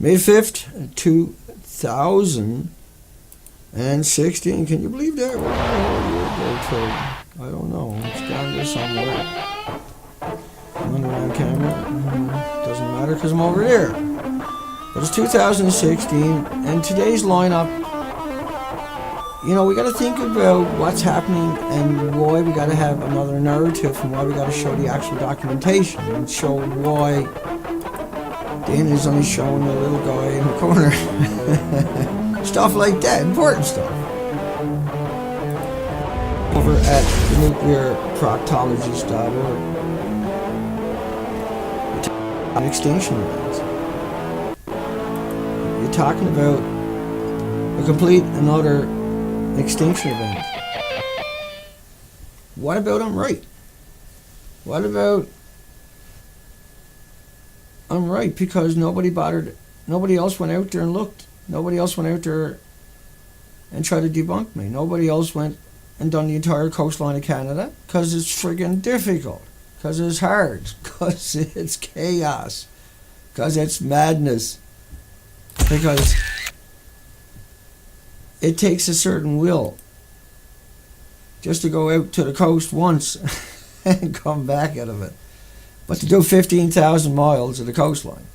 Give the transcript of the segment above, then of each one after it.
May 5th, 2016. Can you believe that? Where the hell did it go to? I don't know. It's down there somewhere. I'm on camera. Doesn't matter because I'm over there. But it's 2016, and today's lineup, you know, we got to think about what's happening and why we got to have another narrative and why we got to show the actual documentation and show why Dana is only showing the little guy in the corner. Stuff like that, important stuff. Over at nuclearproctologist.org. An extinction event. You're talking about a complete and utter extinction event. What about I'm right? What about I'm right? Because nobody bothered, nobody else went out there and looked. Nobody else went out there and tried to debunk me. Nobody else went and done the entire coastline of Canada because it's friggin' difficult. Because it's hard. Because it's chaos. Because it's madness. Because it takes a certain will just to go out to the coast once and come back out of it. But to do 15,000 miles of the coastline.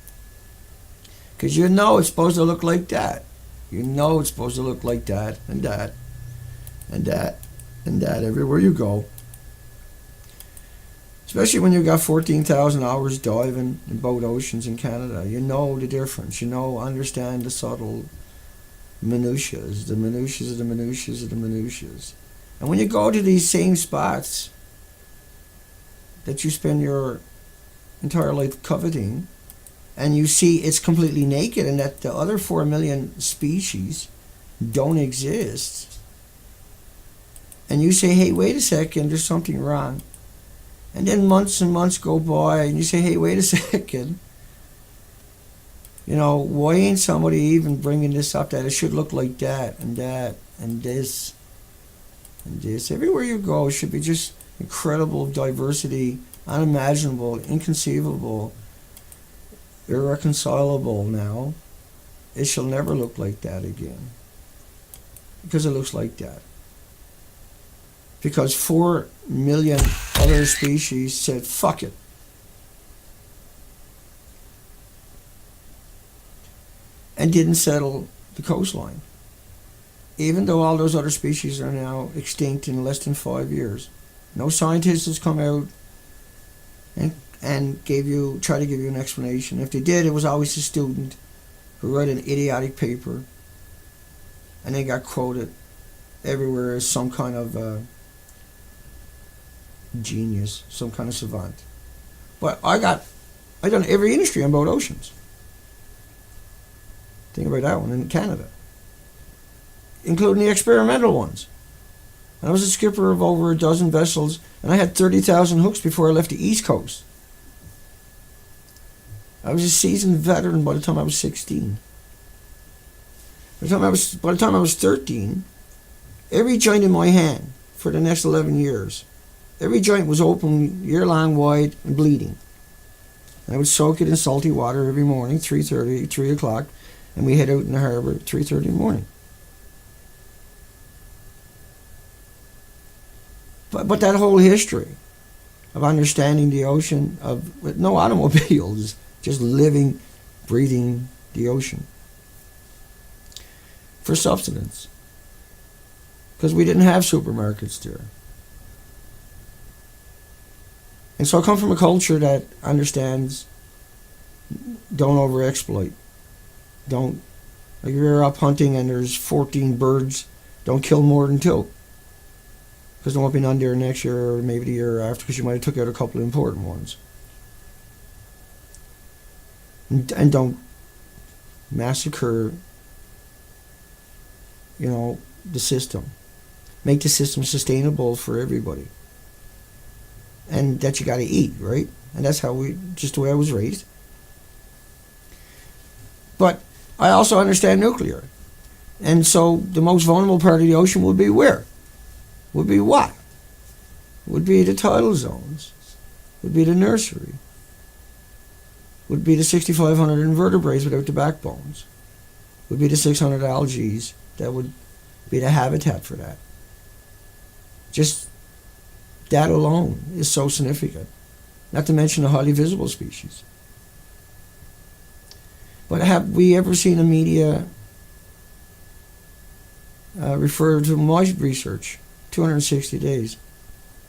Because you know it's supposed to look like that. You know it's supposed to look like that and that and that and that everywhere you go. Especially when you've got 14,000 hours diving in both oceans in Canada. You know the difference. You know, understand the subtle minutiae, the minutiae of the minutiae of the minutiae. And when you go to these same spots that you spend your entire life coveting, and you see it's completely naked and that the other 4 million species don't exist, and you say, hey, wait a second, there's something wrong. And then months and months go by and you say, hey, wait a second, you know, why ain't somebody even bringing this up, that it should look like that and this and this. Everywhere you go should be just incredible diversity, unimaginable, inconceivable, irreconcilable now. It shall never look like that again. Because it looks like that. Because 4 million other species said, fuck it. And didn't settle the coastline. Even though all those other species are now extinct in less than 5 years. No scientist has come out and try to give you an explanation. If they did, it was always a student who wrote an idiotic paper and they got quoted everywhere as some kind of genius, some kind of savant. But I done every industry on both oceans. Think about that one in Canada, including the experimental ones. And I was a skipper of over a dozen vessels, and I had 30,000 hooks before I left the East Coast. I was a seasoned veteran by the time I was 16. By the time I was 13, every joint in my hand for the next 11 years, every joint was open year-long, wide, and bleeding. And I would soak it in salty water every morning, 3:30, 3 o'clock, and we head out in the harbor at 3:30 in the morning. But that whole history of understanding the ocean, with no automobiles, just living, breathing the ocean for subsistence. Because we didn't have supermarkets there. And so I come from a culture that understands don't overexploit. Don't, like if you're up hunting and there's 14 birds, don't kill more than 2. Because there won't be none there next year or maybe the year after, because you might have took out a couple of important ones. And don't massacre, you know, the system. Make the system sustainable for everybody. And that you got to eat, right? And that's just the way I was raised. But I also understand nuclear. And so the most vulnerable part of the ocean would be where? Would be what? Would be the tidal zones. Would be the nursery. would be the 6,500 invertebrates without the backbones, would be the 600 algae that would be the habitat for that. Just that alone is so significant. Not to mention the highly visible species. But have we ever seen the media refer to my research, 260 days?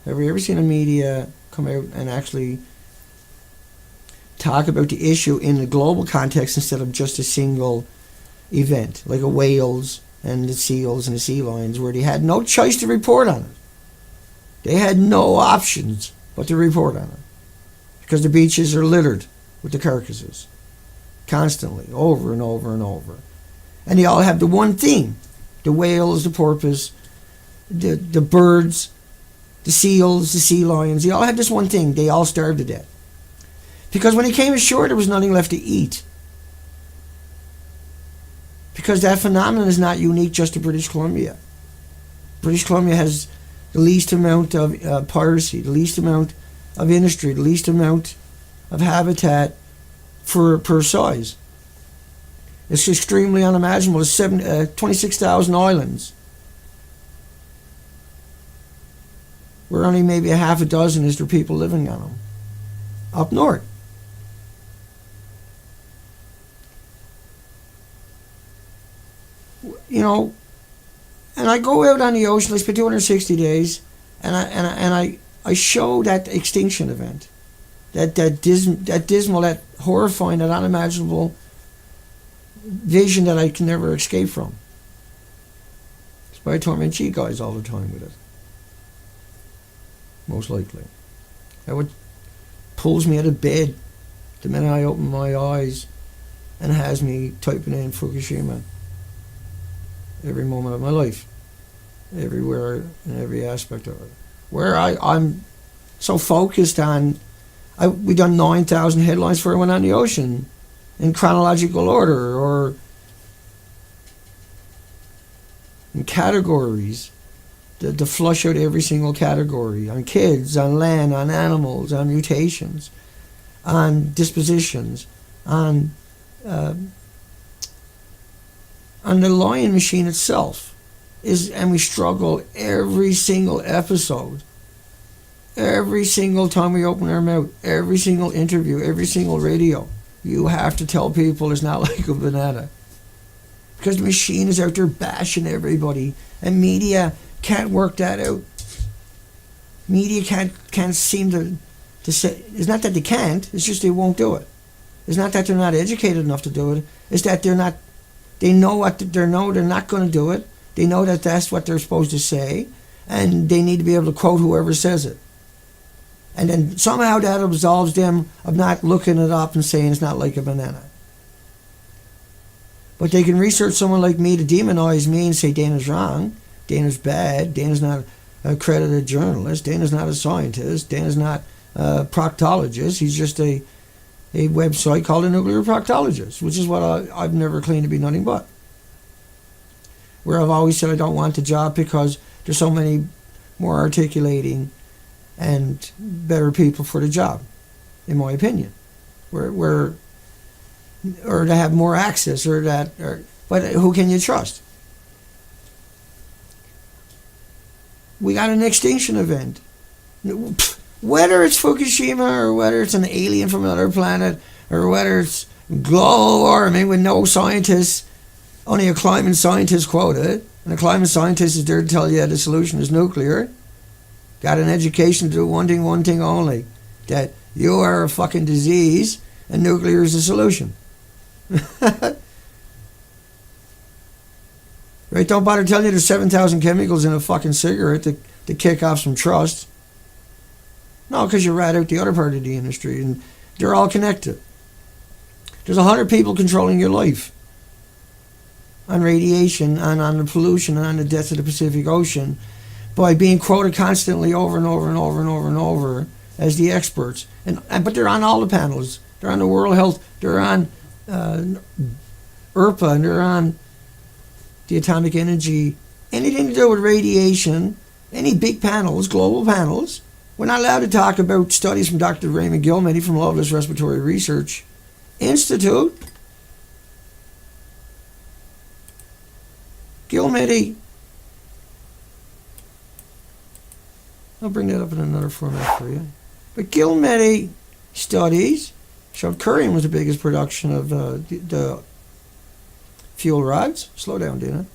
Have we ever seen the media come out and actually talk about the issue in the global context instead of just a single event, like a whales and the seals and the sea lions, where they had no choice to report on it? They had no options but to report on it, because the beaches are littered with the carcasses, constantly, over and over and over. And they all have the one theme: the whales, the porpoise, the birds, the seals, the sea lions. They all had this one thing: they all starved to death. Because when they came ashore, there was nothing left to eat. Because that phenomenon is not unique just to British Columbia. British Columbia has the least amount of piracy, the least amount of industry, the least amount of habitat per size. It's extremely unimaginable. It's 26,000 islands. Where only maybe a half a dozen is there people living on them. Up north. You know, and I go out on the ocean, I spend 260 days, and I show that extinction event, that dismal, that horrifying, that unimaginable vision that I can never escape from. It's why I torment you guys all the time with it. Most likely. That what pulls me out of bed the minute I open my eyes and has me typing in Fukushima every moment of my life, everywhere, in every aspect of it. Where I'm so focused on, we done 9,000 headlines before I went on the ocean, in chronological order or in categories, to flush out every single category, on kids, on land, on animals, on mutations, on dispositions, on the lion machine itself. And we struggle every single episode, every single time we open our mouth, every single interview, every single radio. You have to tell people it's not like a banana. Because the machine is out there bashing everybody, and media can't work that out. Media can't seem to say, it's not that they can't, it's just they won't do it. It's not that they're not educated enough to do it, it's that they're not, they know they're not going to do it. They know that that's what they're supposed to say, and they need to be able to quote whoever says it. And then somehow that absolves them of not looking it up and saying it's not like a banana. But they can research someone like me to demonize me and say Dana's wrong, Dana's bad, Dana's not a accredited journalist, Dana's not a scientist, Dana's not a proctologist, he's just a website called a nuclear proctologist, which is what I've never claimed to be nothing but. Where I've always said I don't want the job because there's so many more articulating and better people for the job, in my opinion. Or to have more access, but who can you trust? We got an extinction event. Whether it's Fukushima or whether it's an alien from another planet or whether it's global warming with no scientists, only a climate scientist quoted, and a climate scientist is there to tell you the solution is nuclear. Got an education to do one thing only, that you are a fucking disease and nuclear is the solution. Right? Don't bother telling you there's 7,000 chemicals in a fucking cigarette to kick off some trust. No, because you rat out the other part of the industry, and they're all connected. There's 100 people controlling your life on radiation and on the pollution and on the death of the Pacific Ocean by being quoted constantly over and over and over and over and over as the experts. But they're on all the panels. They're on the World Health, they're on ERPA, and they're on the atomic energy, anything to do with radiation, any big panels, global panels. We're not allowed to talk about studies from Dr. Raymond Gilmany from Loveless Respiratory Research Institute. Gilmedy. I'll bring that up in another format for you. But Gilmedy studies showed Korean was the biggest production of the fuel rods. Slow down, Dina.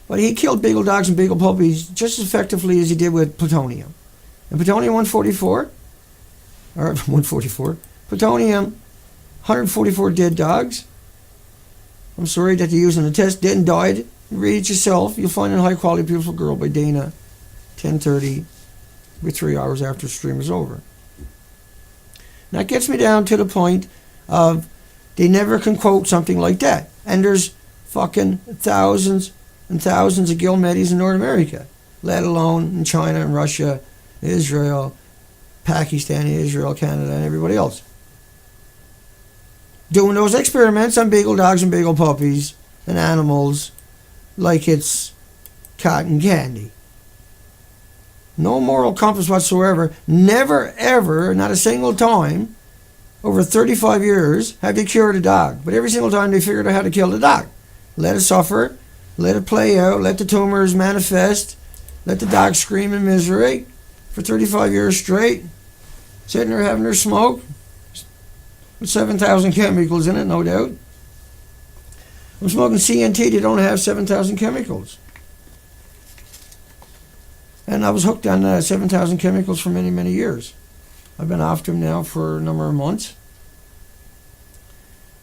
But he killed beagle dogs and beagle puppies just as effectively as he did with plutonium. And plutonium-144, or 144, plutonium, 144 dead dogs. I'm sorry that they used in the test, didn't die. Read it yourself. You'll find it in High Quality Beautiful Girl by Dana, 10:30, with 3 hours after the stream is over. Now it gets me down to the point of they never can quote something like that. And there's fucking thousands and thousands of Gilmedys in North America, let alone in China and Russia, Israel, Pakistan, Israel, Canada, and everybody else. Doing those experiments on beagle dogs and beagle puppies and animals like it's cotton candy. No moral compass whatsoever. Never, ever, not a single time, over 35 years, have they cured a dog. But every single time they figured out how to kill the dog. Let it suffer, let it play out, let the tumors manifest, let the dog scream in misery for 35 years straight, sitting there having their smoke, with 7,000 chemicals in it, no doubt. I'm smoking CNT, they don't have 7,000 chemicals. And I was hooked on 7,000 chemicals for many, many years. I've been off them now for a number of months.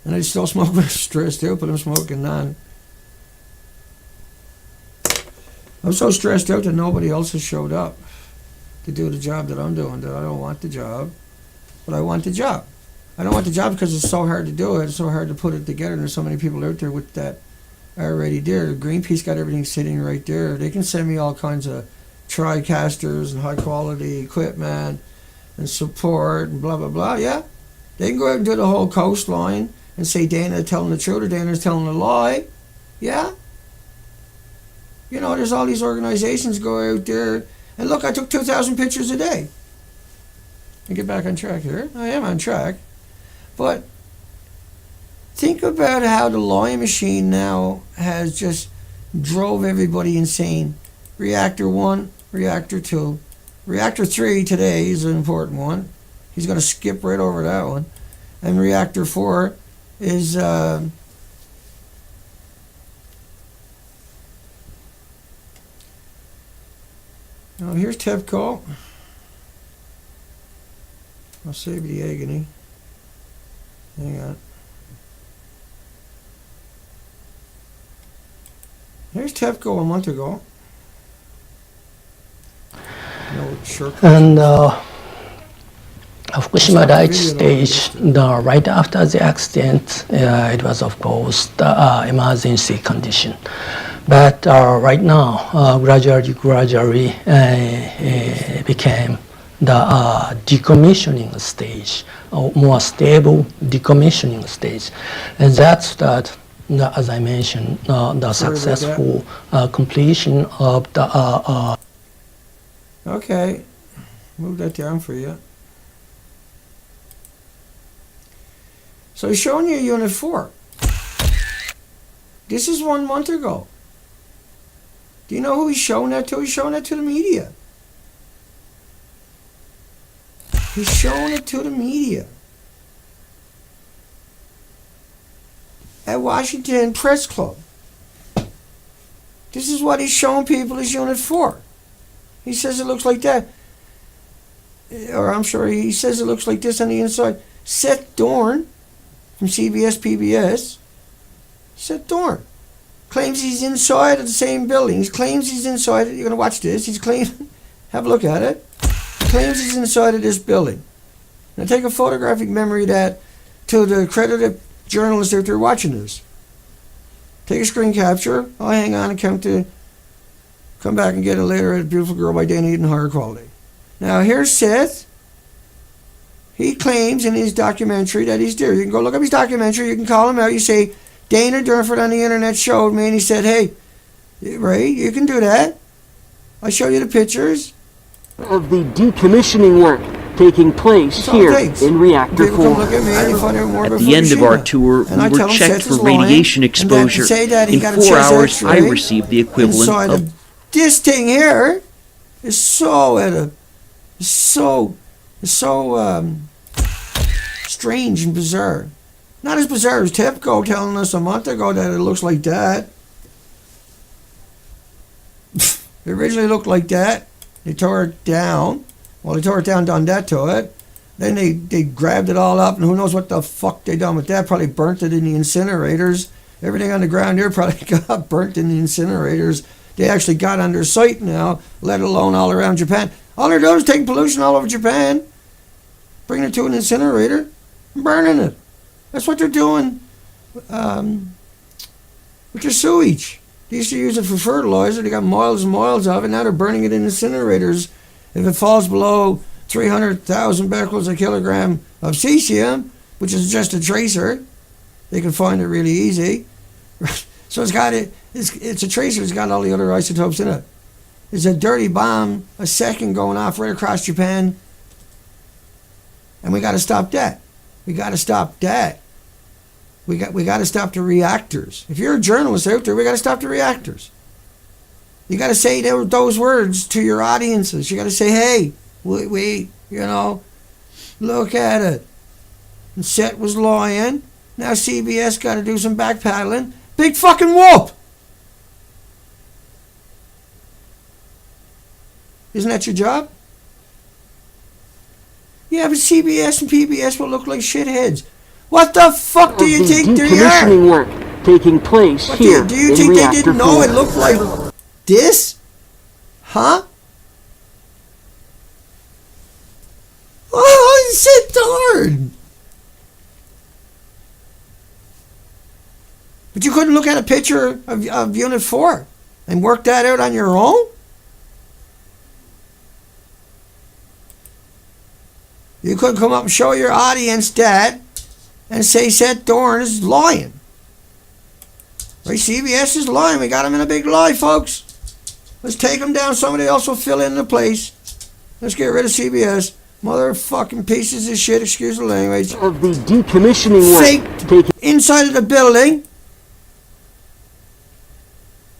And I still smoke when I'm stressed out, but I'm smoking none. I'm so stressed out that nobody else has showed up to do the job that I'm doing, that I don't want the job, but I want the job. I don't want the job because it's so hard to do it. It's so hard to put it together. And there's so many people out there with that already there. Greenpeace got everything sitting right there. They can send me all kinds of TriCasters and high quality equipment and support and blah, blah, blah. Yeah. They can go out and do the whole coastline and say Dana is telling the truth or Dana is telling a lie. Yeah. You know, there's all these organizations go out there. And look, I took 2,000 pictures a day. And get back on track here. I am on track. But think about how the lying machine now has just drove everybody insane. Reactor 1, Reactor 2. Reactor 3 today is an important one. He's going to skip right over that one. And Reactor 4 is... now here's TEPCO. I'll save the agony. Hang on. Here's TEPCO a month ago. No, sure. And Fukushima died stage, right after the accident, it was of course the emergency condition. But right now, gradually became the decommissioning stage, more stable decommissioning stage. And that's that, as I mentioned, the successful completion of the... Okay, move that down for you. So he's showing you Unit 4. This is 1 month ago. Do you know who he's showing that to? He's showing that to the media. He's showing it to the media. At Washington Press Club. This is what he's showing people as Unit 4. He says it looks like that. Or I'm sure he says it looks like this on the inside. Seth Dorn from CBS PBS. Seth Dorn claims he's inside of the same building. He claims he's inside. You're going to watch this. He's claiming. Have a look at it. He claims he's inside of this building. Now take a photographic memory of that to the accredited journalists out there watching this. Take a screen capture. I'll hang on and come back and get it later at Beautiful Girl by Dana Eden Higher Quality. Now here's Seth. He claims in his documentary that he's there. You can go look up his documentary. You can call him out. You say, Dana Durnford on the internet showed me, and he said, hey, Ray, you can do that. I'll show you the pictures. Of the decommissioning work taking place That's all it here takes. in reactor People come 4. look at me and they find out more At about the end of our Fukushima. tour, And I we tell were him checked Seth for is lying, radiation and that to exposure. say that he In got a 4 chest hours, I X-ray received the equivalent inside of... this thing here is so strange and bizarre. Not as bizarre as TEPCO telling us a month ago that it looks like that. It originally looked like that. They tore it down. Well, they tore it down, done that to it. Then they grabbed it all up, and who knows what the fuck they done with that. Probably burnt it in the incinerators. Everything on the ground here probably got burnt in the incinerators. They actually got under site now, let alone all around Japan. All they're doing is taking pollution all over Japan, bringing it to an incinerator, and burning it. That's what they're doing with their sewage. They used to use it for fertilizer. They got miles and miles of it. Now they're burning it in incinerators. If it falls below 300,000 becquerels a kilogram of cesium, which is just a tracer, they can find it really easy. So it's a tracer that's got all the other isotopes in it. There's a dirty bomb a second going off right across Japan. And we got to stop that. We got to stop that. We got to stop the reactors. If you're a journalist out there, we got to stop the reactors. You got to say those words to your audiences. You got to say, hey, we look at it. And Seth was lying. Now CBS got to do some backpedaling. Big fucking whoop. Isn't that your job? Yeah, but CBS and PBS will look like shitheads. What the fuck do you think they are? Decommissioning work taking place here Do you in think they reactor didn't know 4. it looked like this? Huh? Oh, sit darn. But you couldn't look at a picture of Unit 4 and work that out on your own? You couldn't come up and show your audience that and say Seth Dorn is lying. Right, CBS is lying. We got him in a big lie, folks. Let's take him down. Somebody else will fill in the place. Let's get rid of CBS. Motherfucking pieces of shit, excuse the language. Of the decommissioning work Faked inside of the building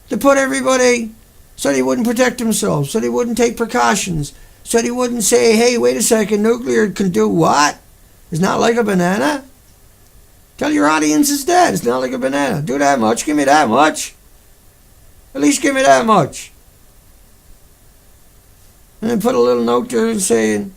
to put everybody so they wouldn't protect themselves, so they wouldn't take precautions, so they wouldn't say, hey, wait a second, nuclear can do what? It's not like a banana. Tell your audience it's dead. It's not like a banana. Do that much. Give me that much. At least give me that much. And then put a little note there saying,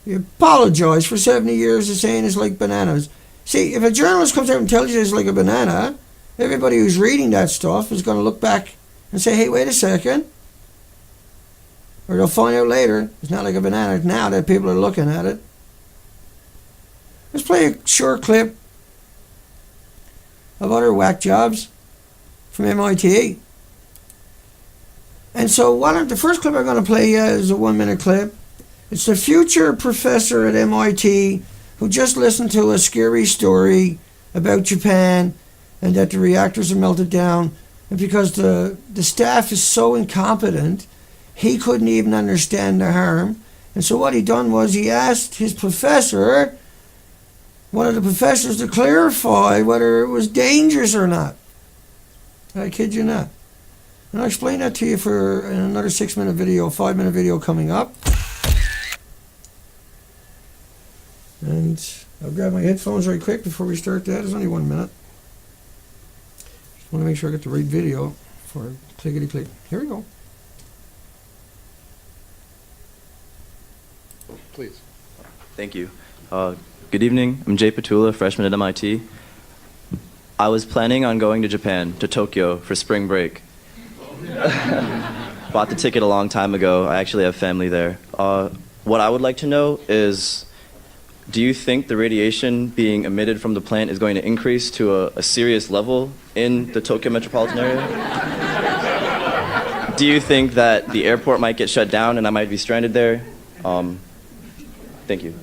you apologize for 70 years of saying it's like bananas. See, if a journalist comes out and tells you it's like a banana, everybody who's reading that stuff is going to look back and say, hey, wait a second. Or they'll find out later it's not like a banana now that people are looking at it. Let's play a short clip of other whack jobs from MIT. And so the first clip I'm going to play is a 1-minute clip. It's the future professor at MIT who just listened to a scary story about Japan and that the reactors are melted down. And because the staff is so incompetent, he couldn't even understand the harm. And so what he done was he asked his professor, one of the professors, to clarify whether it was dangerous or not. I kid you not. And I'll explain that to you in another 6-minute video, 5-minute video coming up. And I'll grab my headphones right quick before we start that. It's only 1 minute. Just want to make sure I get the right video for clickety-click. Here we go. Please. Thank you. Good evening. I'm Jay Patula, freshman at MIT. I was planning on going to Japan, to Tokyo, for spring break. Bought the ticket a long time ago. I actually have family there. What I would like to know is, do you think the radiation being emitted from the plant is going to increase to a serious level in the Tokyo metropolitan area? Do you think that the airport might get shut down and I might be stranded there? Thank you.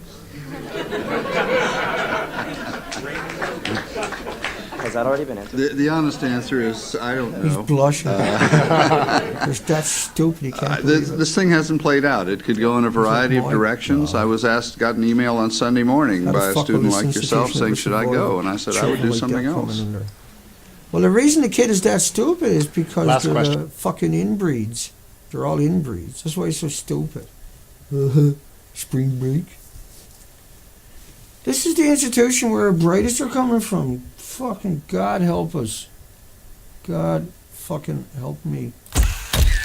Has that already been answered? The honest answer is I don't He's know. blushing. Because that's stupid. He can't believe it. This thing hasn't played out. It could go in a variety of my directions. God. I was got an email on Sunday morning How the by a fuck will student this like yourself institution saying, ever should I survive go? with And I said, I would children do like something that coming else. in there? Well, the reason the kid is that stupid is because Last they're question. fucking inbreeds. They're all inbreeds. That's why he's so stupid. Spring break. This is the institution where our brightest are coming from. Fucking God help us. God fucking help me.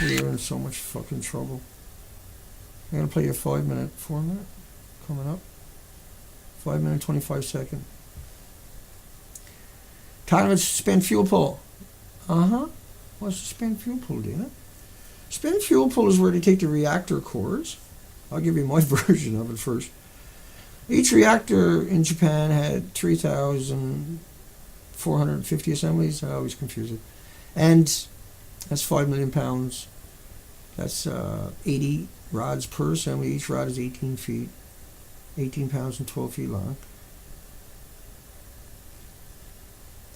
We're in so much fucking trouble. I'm going to play you a 4 minute, coming up. 5 minute, 25 second. Time of spent fuel pool. What's the spent fuel pool, Dana? Spent fuel pool is where they take the reactor cores. I'll give you my version of it first. Each reactor in Japan had 3,450 assemblies. I always confuse it. And that's 5 million pounds. That's 80 rods per assembly. Each rod is 18 feet, 18 pounds and 12 feet long.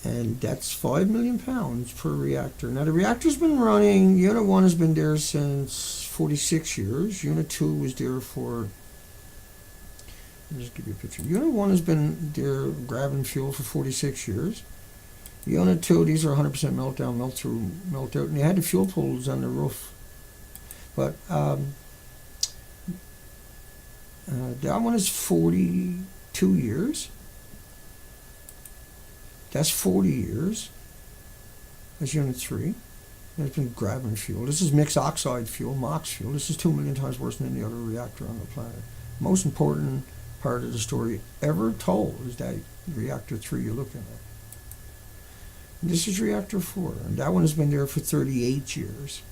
And that's 5 million pounds per reactor. Now the reactor's been running, Unit 1 has been there since 46 years. Unit 2 was there for, let me just give you a picture. Unit 1 has been there grabbing fuel for 46 years. Unit 2, these are 100% meltdown, melt through, melt out. And they had the fuel pools on the roof. But that one is 42 years. That's 40 years. That's Unit 3. And it's been grabbing fuel. This is mixed oxide fuel, MOX fuel. This is 2 million times worse than any other reactor on the planet. Most important part of the story ever told is that Reactor 3 you're looking at. And this is Reactor 4. And that one has been there for 38 years.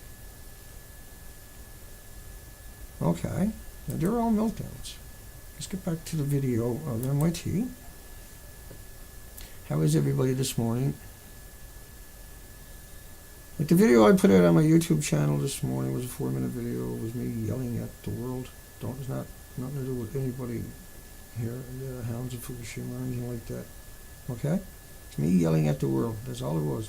Okay. Now they're all meltdowns. Let's get back to the video of MIT. How is everybody this morning? Like the video I put out on my YouTube channel this morning was a 4 minute video. It was me yelling at the world. It's not nothing to do with anybody here, the hounds of Fukushima or anything like that. Okay? It's me yelling at the world. That's all it was.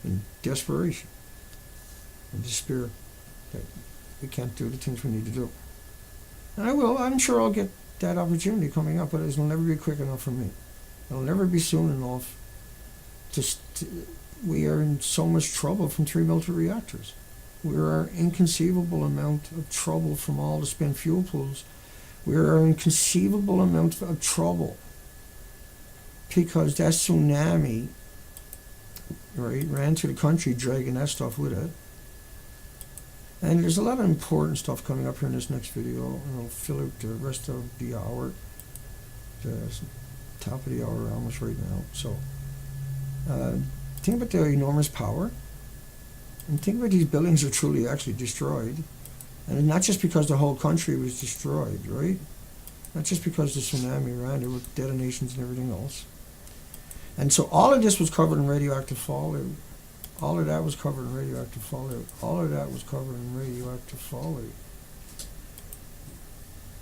In desperation. In despair that we can't do the things we need to do. And I will. I'm sure I'll get that opportunity coming up, but it'll never be quick enough for me. It'll never be soon enough. We are in so much trouble from 3 melted reactors. We are an inconceivable amount of trouble from all the spent fuel pools. We are an inconceivable amount of trouble because that tsunami, right, ran through the country, dragging that stuff with it. And there's a lot of important stuff coming up here in this next video, and I'll fill out the rest of the hour, the top of the hour almost right now. So, think about the enormous power, and think about these buildings are truly actually destroyed, and not just because the whole country was destroyed, right? Not just because the tsunami ran, there were detonations and everything else. And so all of this was covered in radioactive fallout. All of that was covered in radioactive fallout. All of that was covered in radioactive fallout.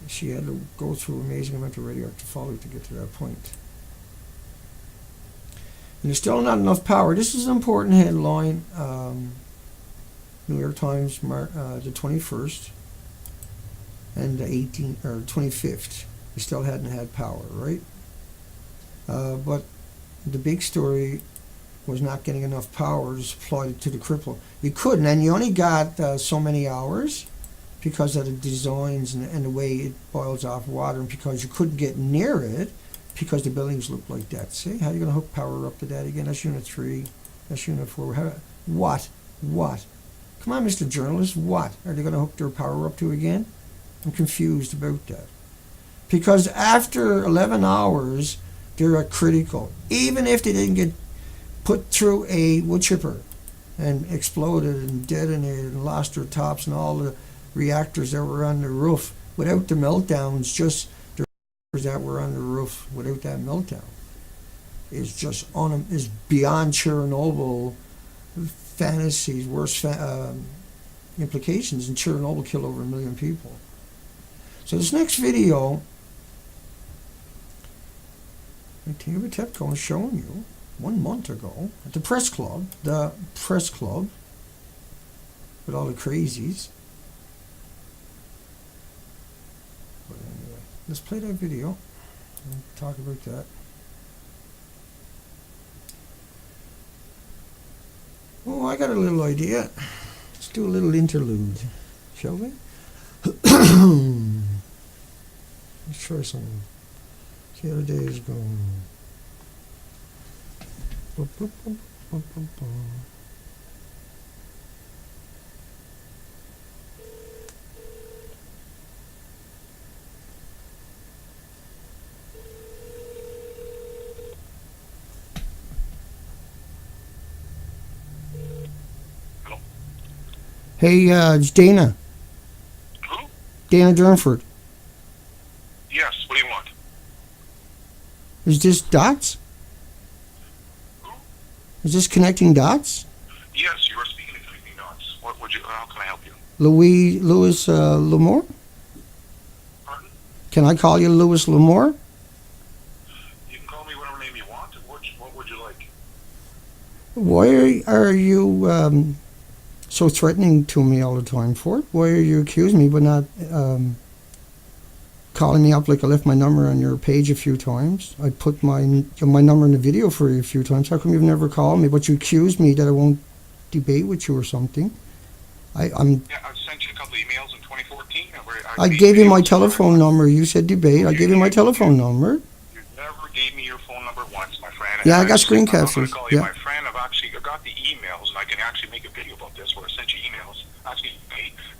She had to go through an amazing amount of radioactive fallout to get to that point. And there's still not enough power. This is an important headline. New York Times, the 21st and the 18th or 25th. They still hadn't had power, right? But the big story was not getting enough power to supply it to the cripple. You couldn't, and you only got so many hours because of the designs and the way it boils off water, and because you couldn't get near it because the buildings look like that. See, how are you going to hook power up to that again? That's Unit 3. That's Unit 4. What? Come on, Mr. Journalist. What? Are they going to hook their power up to again? I'm confused about that. Because after 11 hours, they're at critical. Even if they didn't get put through a wood chipper and exploded and detonated and lost their tops and all the reactors that were on the roof without the meltdowns, just the reactors that were on the roof without that meltdown is just is beyond Chernobyl fantasies, worst implications. And Chernobyl killed over 1 million people. So this next video I think we kept going showing you 1 month ago at the press club, with all the crazies. But anyway, let's play that video and talk about that. Oh, I got a little idea. Let's do a little interlude, shall we? Let's try something. See how the day is going. Boop, boop, boop, boop, boop, boop. Hey, it's Dana. Who? Dana Durnford. Yes, what do you want? Is this Dots? Who? Is this Connecting Dots? Yes, you are speaking to Connecting Dots. What would you, how can I help you? Louis L'Amour? Pardon? Can I call you Louis L'Amour? You can call me whatever name you want. What would you like? Why are you so threatening to me all the time for it? Why are you accusing me but not calling me up like I left my number on your page a few times? I put my number in the video for you a few times. How come you've never called me? But you accused me that I won't debate with you or something. Yeah, I've sent you a couple of emails in 2014. I gave you my telephone number. You said debate. I gave you my telephone number. You never gave me your phone number once, my friend. Yeah, I got said, screen I'm not captures. gonna call you Yeah. my friend. I've actually got the emails, and I can actually make a video about this where I sent you emails. Actually,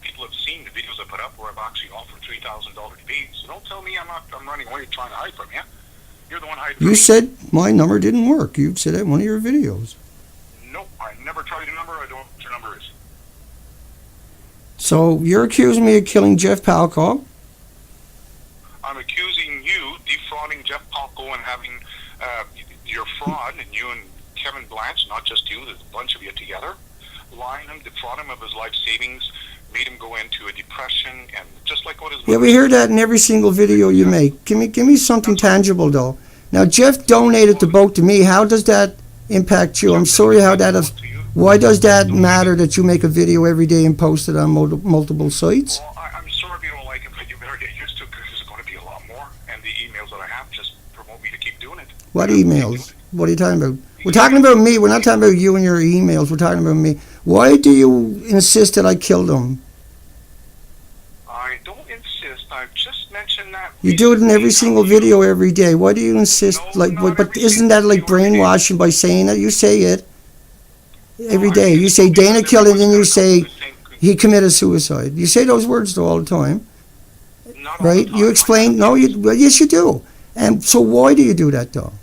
people have seen the videos I put up where I've actually offered $3,000 debates. So don't tell me I'm running away trying to hide from you. You're the one hiding from You me. said my number didn't work. You said it in one of your videos. Nope, I never tried your number. I don't know what your number is. So you're accusing me of killing Jeff Palco. I'm accusing you defrauding Jeff Palco and having your fraud, and you and Kevin Blanch, not just you, there's a bunch of you together, lying him, defrauding him of his life savings, made him go into a depression, and just like what his Yeah, we hear that in every single video you make. Give me something tangible, though. Now, Jeff donated the boat to me. How does that impact you? I'm sorry how that... Why does that matter that you make a video every day and post it on multiple sites? Well, I'm sorry if you don't like it, but you better get used to it because there's going to be a lot more, and the emails that I have just promote me to keep doing it. What emails? What are you talking about? We're talking about me. We're not talking about you and your emails. We're talking about me. Why do you insist that I killed him? I don't insist. I've just mentioned that. You do it in every single video every day. Why do you insist? But isn't that like brainwashing by saying that? You say it every day. You say Dana killed him, and then you say he committed suicide. You say those words though all the time, right? You explain. No, well, yes, you do. And so why do you do that though?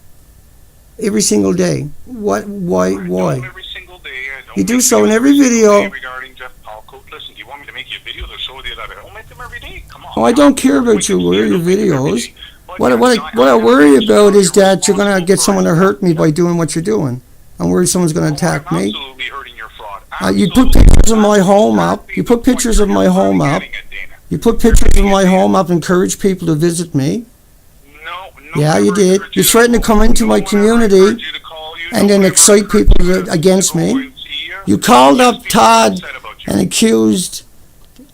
Every single day. What? Why? Every single day. You do so in every video. Regarding Jeff Palco. Listen, do you want me to make you a video that shows you that I don't make them every day? Come on. Oh, I don't care about your videos. What I worry about is that you're gonna get someone to hurt me by doing what you're doing. I'm worried someone's gonna attack me. Absolutely hurting your fraud. You put pictures of my home up. You put pictures of my home up. You put pictures of my home up. Encourage people to visit me. Yeah, you did. You threatened to come into my community and then excite people against me. You called up Todd and accused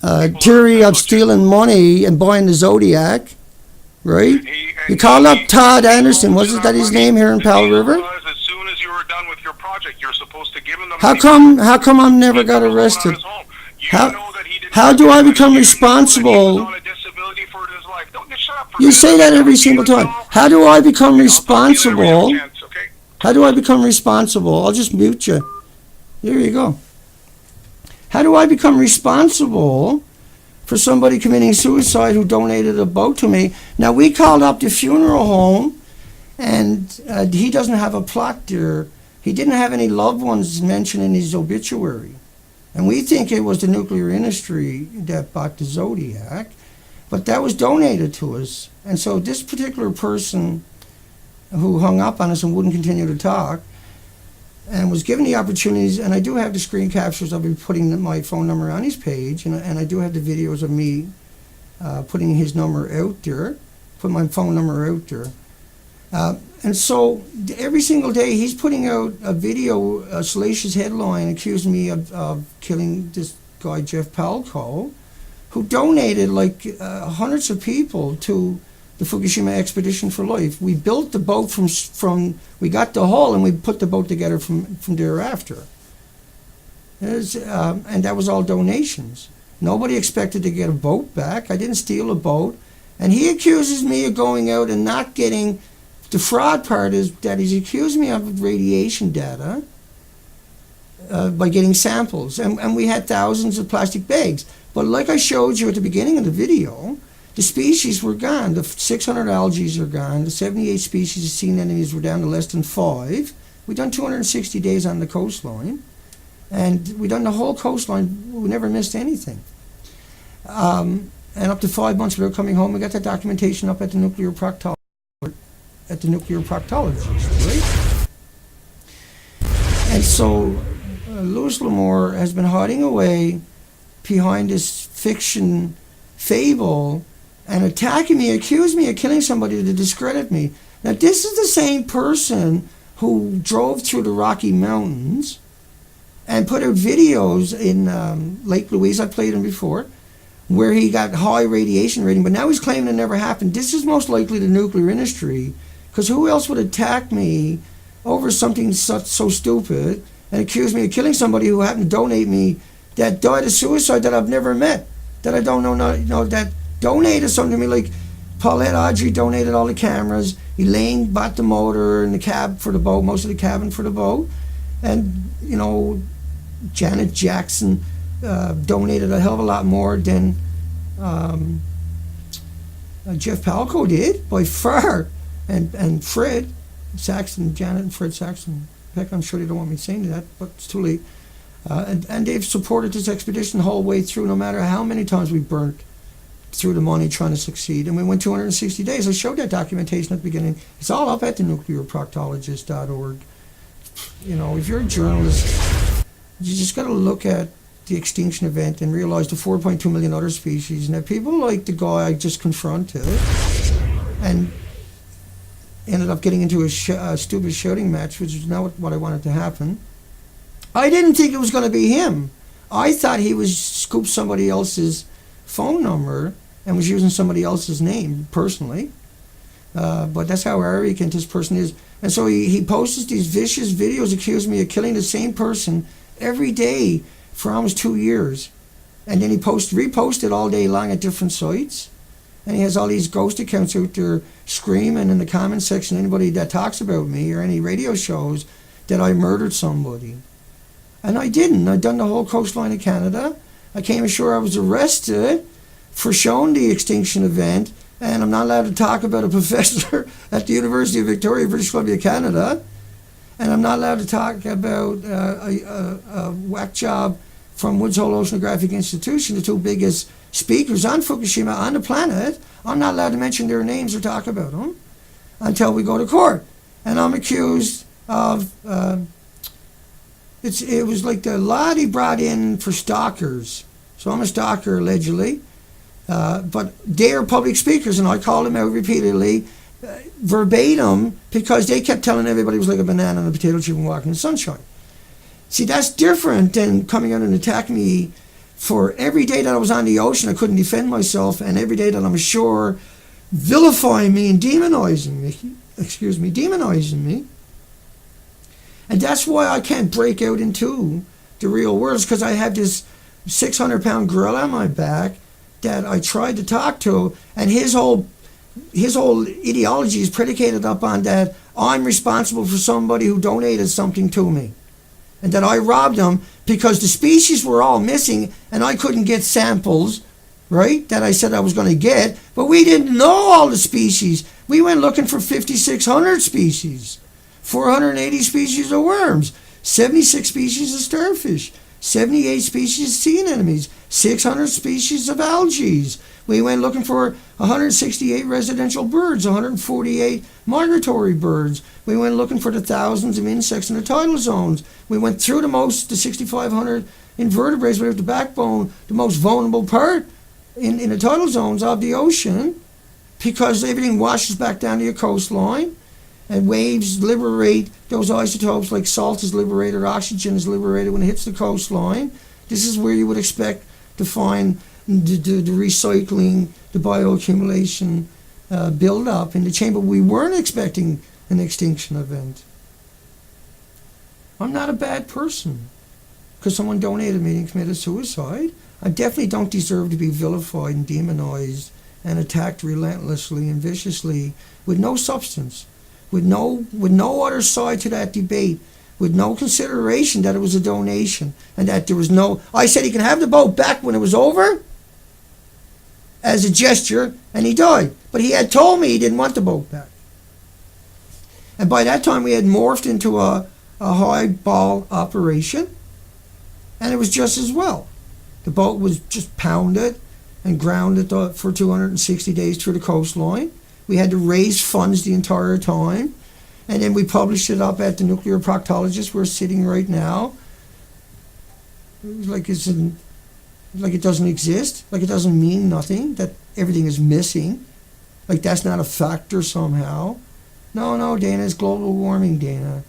Terry of stealing money and buying the Zodiac, right? You called up Todd Anderson. Wasn't that his name here in Powell River? As soon as you were done with your project, you're supposed to give him the How come I never got arrested? How do I become responsible? You say that every single time. How do I become responsible? How do I become responsible? I'll just mute you. Here you go. How do I become responsible for somebody committing suicide who donated a boat to me? Now, we called up the funeral home, and he doesn't have a plot there. He didn't have any loved ones mentioned in his obituary. And we think it was the nuclear industry that bought the Zodiac. But that was donated to us. And so this particular person who hung up on us and wouldn't continue to talk and was given the opportunities, and I do have the screen captures. I'll be putting my phone number on his page, and I do have the videos of me putting his number out there, put my phone number out there. And so every single day he's putting out a video, a salacious headline accusing me of killing this guy Jeff Palco, who donated like hundreds of people to the Fukushima Expedition for Life. We built the boat from we got the hull and we put the boat together from thereafter. And that was all donations. Nobody expected to get a boat back. I didn't steal a boat. And he accuses me of going out and not getting. The fraud part is that he's accused me of radiation data by getting samples. And we had thousands of plastic bags. But like I showed you at the beginning of the video, the species were gone. The 600 algae are gone. The 78 species of sea anemones were down to less than 5. We've done 260 days on the coastline. And we done the whole coastline. We never missed anything. And up to 5 months without coming home, we got that documentation up at the nuclear proctologist, right? And so Louis L'Amour has been hiding away behind this fiction fable and attacking me, accused me of killing somebody to discredit me. Now, this is the same person who drove through the Rocky Mountains and put out videos in Lake Louise, I played him before, where he got high radiation rating, but now he's claiming it never happened. This is most likely the nuclear industry, because who else would attack me over something so stupid and accuse me of killing somebody who happened to donate me, that died of suicide, that I've never met, that I don't know, that donated something to me, like Paulette Audrey donated all the cameras, Elaine bought the motor and the cab for the boat, most of the cabin for the boat, and, Janet Jackson donated a hell of a lot more than Jeff Palco did, by far, and Fred Saxon, Janet and Fred Saxon. Heck, I'm sure they don't want me saying that, but it's too late. And they've supported this expedition the whole way through, no matter how many times we burnt through the money trying to succeed. And we went 260 days. I showed that documentation at the beginning. It's all up at the nuclearproctologist.org. If you're a journalist, you just got to look at the extinction event and realize the 4.2 million other species. Now, people like the guy I just confronted and ended up getting into a stupid shouting match, which is not what I wanted to happen. I didn't think it was going to be him. I thought he was scooped somebody else's phone number and was using somebody else's name personally. But that's how arrogant this person is. And so he posts these vicious videos accusing me of killing the same person every day for almost 2 years. And then he reposted all day long at different sites. And he has all these ghost accounts out there screaming in the comment section, anybody that talks about me or any radio shows, that I murdered somebody. And I didn't. I'd done the whole coastline of Canada. I came ashore, I was arrested for showing the extinction event, and I'm not allowed to talk about a professor at the University of Victoria, British Columbia, Canada. And I'm not allowed to talk about a whack job from Woods Hole Oceanographic Institution, the two biggest speakers on Fukushima on the planet. I'm not allowed to mention their names or talk about them until we go to court. And I'm accused of, it was like the lot he brought in for stalkers. So I'm a stalker, allegedly. But they are public speakers, and I called them out repeatedly, verbatim, because they kept telling everybody it was like a banana and a potato chip and walking in the sunshine. See, that's different than coming out and attacking me for every day that I was on the ocean, I couldn't defend myself, and every day that I'm ashore, vilifying me and demonizing me. And that's why I can't break out into the real world, because I have this 600-pound gorilla on my back that I tried to talk to, and his whole ideology is predicated upon that I'm responsible for somebody who donated something to me, and that I robbed them because the species were all missing and I couldn't get samples, right, that I said I was going to get, but we didn't know all the species. We went looking for 5,600 species, 480 species of worms, 76 species of starfish, 78 species of sea anemones, 600 species of algae. We went looking for 168 residential birds, 148 migratory birds. We went looking for the thousands of insects in the tidal zones. We went through the 6,500 invertebrates without the backbone, the most vulnerable part in the tidal zones of the ocean, because everything washes back down to your coastline. And waves liberate those isotopes like salt is liberated, oxygen is liberated when it hits the coastline. This is where you would expect to find the recycling, the bioaccumulation build up in the chamber. We weren't expecting an extinction event. I'm not a bad person because someone donated me and committed suicide. I definitely don't deserve to be vilified and demonized and attacked relentlessly and viciously with no substance, with no other side to that debate, with no consideration that it was a donation and that there was no... I said he can have the boat back when it was over as a gesture, and he died. But he had told me he didn't want the boat back. And by that time we had morphed into a high ball operation, and it was just as well. The boat was just pounded and grounded for 260 days through the coastline. We had to raise funds the entire time, and then we published it up at the nuclear proctologist we're sitting right now. Like it doesn't exist, like it doesn't mean nothing, that everything is missing, like that's not a factor somehow. No, Dana, it's global warming, Dana.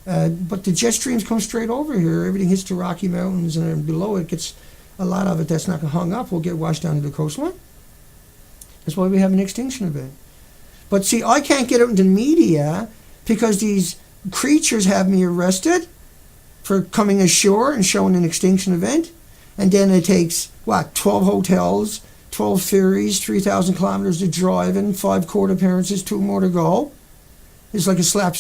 But the jet streams come straight over here. Everything hits the Rocky Mountains, and then below it gets a lot of it that's not hung up will get washed down to the coastline. That's why we have an extinction event. But see, I can't get out into the media because these creatures have me arrested for coming ashore and showing an extinction event. And then it takes, 12 hotels, 12 ferries, 3,000 kilometers to drive in, 5 court appearances, 2 more to go. It's like a slap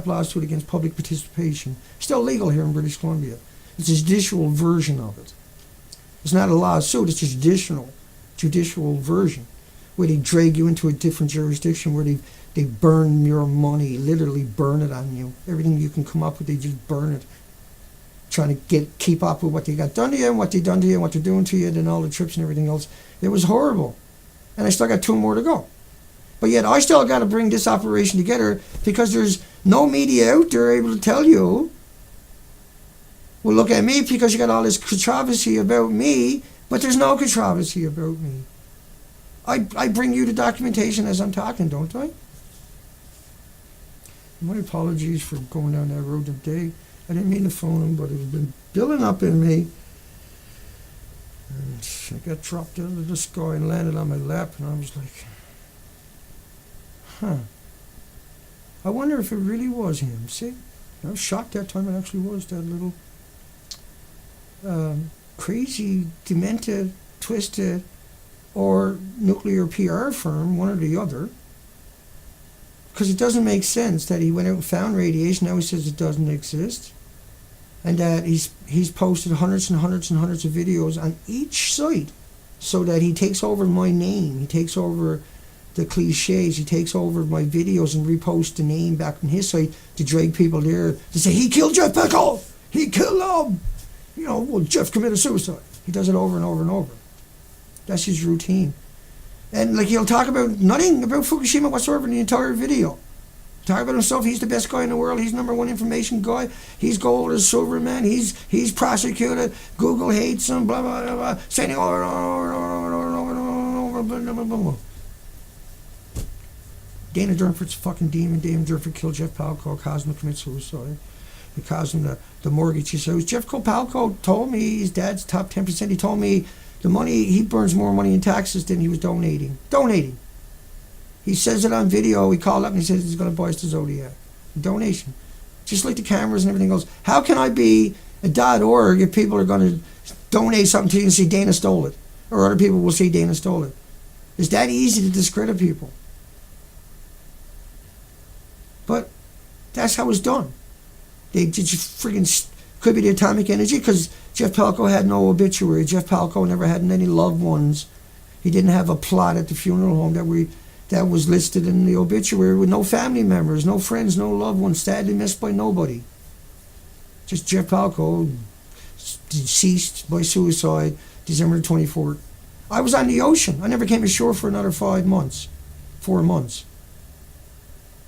lawsuit against public participation. Still legal here in British Columbia. It's a judicial version of it. It's not a lawsuit, it's a judicial version, where they drag you into a different jurisdiction, where they burn your money, literally burn it on you. Everything you can come up with, they just burn it. Trying to keep up with what they got done to you and what they done to you and what they're doing to you and all the trips and everything else. It was horrible. And I still got 2 more to go. But yet I still got to bring this operation together because there's no media out there able to tell you, well, look at me because you got all this controversy about me, but there's no controversy about me. I bring you the documentation as I'm talking, don't I? My apologies for going down that road today. I didn't mean to phone him, but it's been building up in me. And I got dropped out of the sky and landed on my lap, and I was like, I wonder if it really was him. See? I was shocked that time it actually was that little crazy, demented, twisted, or nuclear PR firm, one or the other. Because it doesn't make sense that he went out and found radiation, now he says it doesn't exist. And that he's posted hundreds and hundreds and hundreds of videos on each site so that he takes over my name, he takes over the cliches, he takes over my videos and reposts the name back on his site to drag people there to say, he killed Jeff Pickle! He killed him! Well, Jeff committed suicide. He does it over and over and over. That's his routine. And he'll talk about nothing about Fukushima whatsoever in the entire video. Talk about himself, he's the best guy in the world, he's #1 information guy, he's gold as silver man, he's prosecuted, Google hates him, blah, blah, blah, blah, saying over and over and over and over and over, blah, blah, blah, blah. Dana Durnford's a fucking demon. Dana Durnford killed Jeff Palco, caused him to commit suicide. It caused him the mortgage his house. Jeff Palco told me his dad's top 10%. He told me the money, he burns more money in taxes than he was donating. He says it on video. He called up and he says he's going to buy us the Zodiac. Donation. Just like the cameras and everything else. How can I be a .org if people are going to donate something to you and say Dana stole it? Or other people will say Dana stole it. It's that easy to discredit people. But that's how it's done. They just friggin' could be the atomic energy because Jeff Palco had no obituary. Jeff Palco never had any loved ones. He didn't have a plot at the funeral home that was listed in the obituary with no family members, no friends, no loved ones, sadly missed by nobody. Just Jeff Palco, deceased by suicide, December 24th. I was on the ocean. I never came ashore for another 4 months.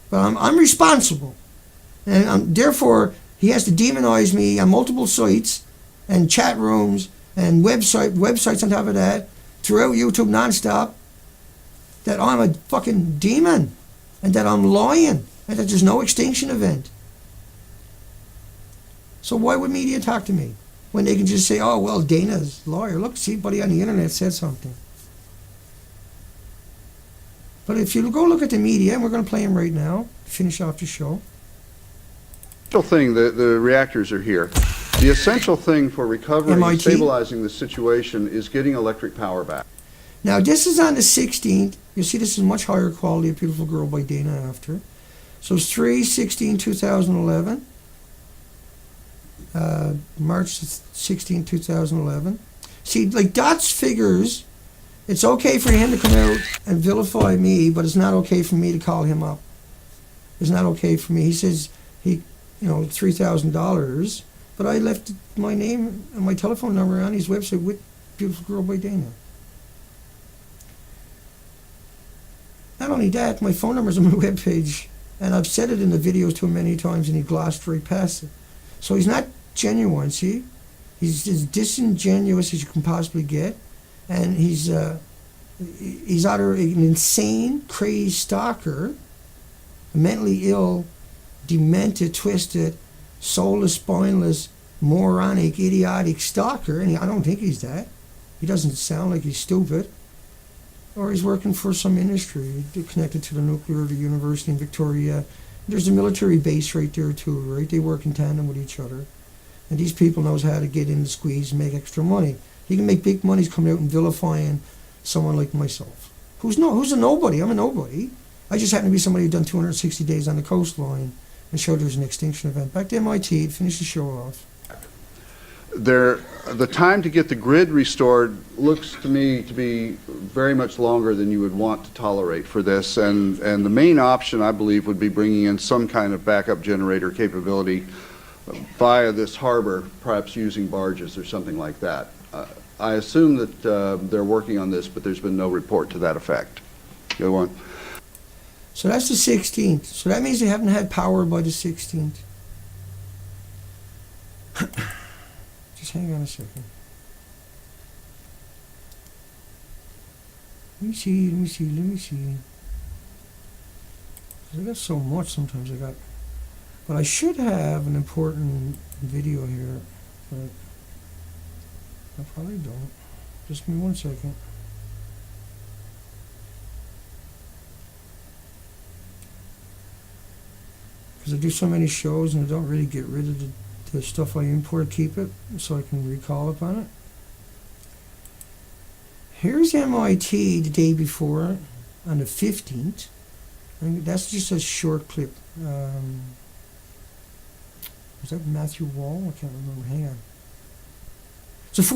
But I'm responsible. And therefore, he has to demonize me on multiple sites and chat rooms and websites on top of that, throughout YouTube nonstop, that I'm a fucking demon. and that I'm lying, and that there's no extinction event. So why would media talk to me when they can just say, oh, well, Dana's lawyer, look, see, buddy on the internet said something. But if you go look at the media, and we're going to play him right now, finish off the show. Essential thing, the reactors are here. The essential thing for recovering and MIT? stabilizing the situation is getting electric power back. Now, this is on the 16th. You see, this is much higher quality, A Beautiful Girl by Dana after. So it's 3/16/2011. March 16, 2011. See, like Dot's figures, it's okay for him to come out and vilify me, but it's not okay for me to call him up. It's not okay for me. He says $3,000, but I left my name and my telephone number on his website with Beautiful Girl by Dana. Not only that, my phone number's on my webpage, and I've said it in the videos to him many times, and he glossed right past it. So he's not genuine, see? He's as disingenuous as you can possibly get, and he's either an insane, crazed stalker, a mentally ill, demented, twisted, soulless, spineless, moronic, idiotic stalker, and I don't think he's that. He doesn't sound like he's stupid. Or he's working for some industry connected to the nuclear, the university in Victoria. There's a military base right there too, right? They work in tandem with each other. And these people knows how to get in the squeeze and make extra money. He can make big money coming out and vilifying someone like myself. Who's a nobody? I'm a nobody. I just happen to be somebody who's done 260 days on the coastline and showed there's an extinction event. Back to MIT, finish the show off. The time to get the grid restored looks to me to be very much longer than you would want to tolerate for this, and the main option, I believe, would be bringing in some kind of backup generator capability via this harbor, perhaps using barges or something like that. I assume that they're working on this, but there's been no report to that effect. Go on. So that's the 16th. So that means they haven't had power by the 16th. Just hang on a second. Let me see. 'Cause I got so much sometimes but I should have an important video here, but I probably don't. Just give me 1 second. Because I do so many shows and I don't really get rid of the stuff I import, keep it, so I can recall upon it. Here's MIT the day before, on the 15th. And that's just a short clip. Was that Matthew Wall? I can't remember. Hang on. It's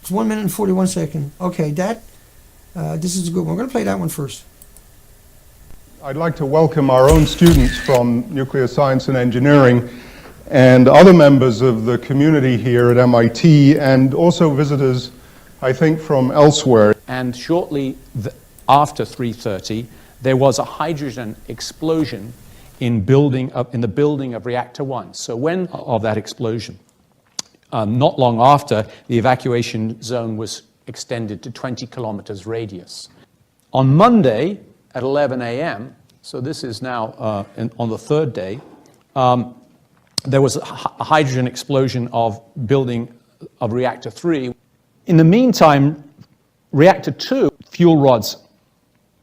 1 minute and 41 seconds. Okay, this is a good one. We're going to play that one first. I'd like to welcome our own students from nuclear science and engineering and other members of the community here at MIT, and also visitors, I think, from elsewhere. And shortly after 3:30, there was a hydrogen explosion in the building of reactor 1. So when of that explosion, not long after, the evacuation zone was extended to 20 kilometers radius. On Monday at 11 a.m., so this is now on the third day, there was a hydrogen explosion of building of reactor 3. In the meantime, reactor 2 fuel rods,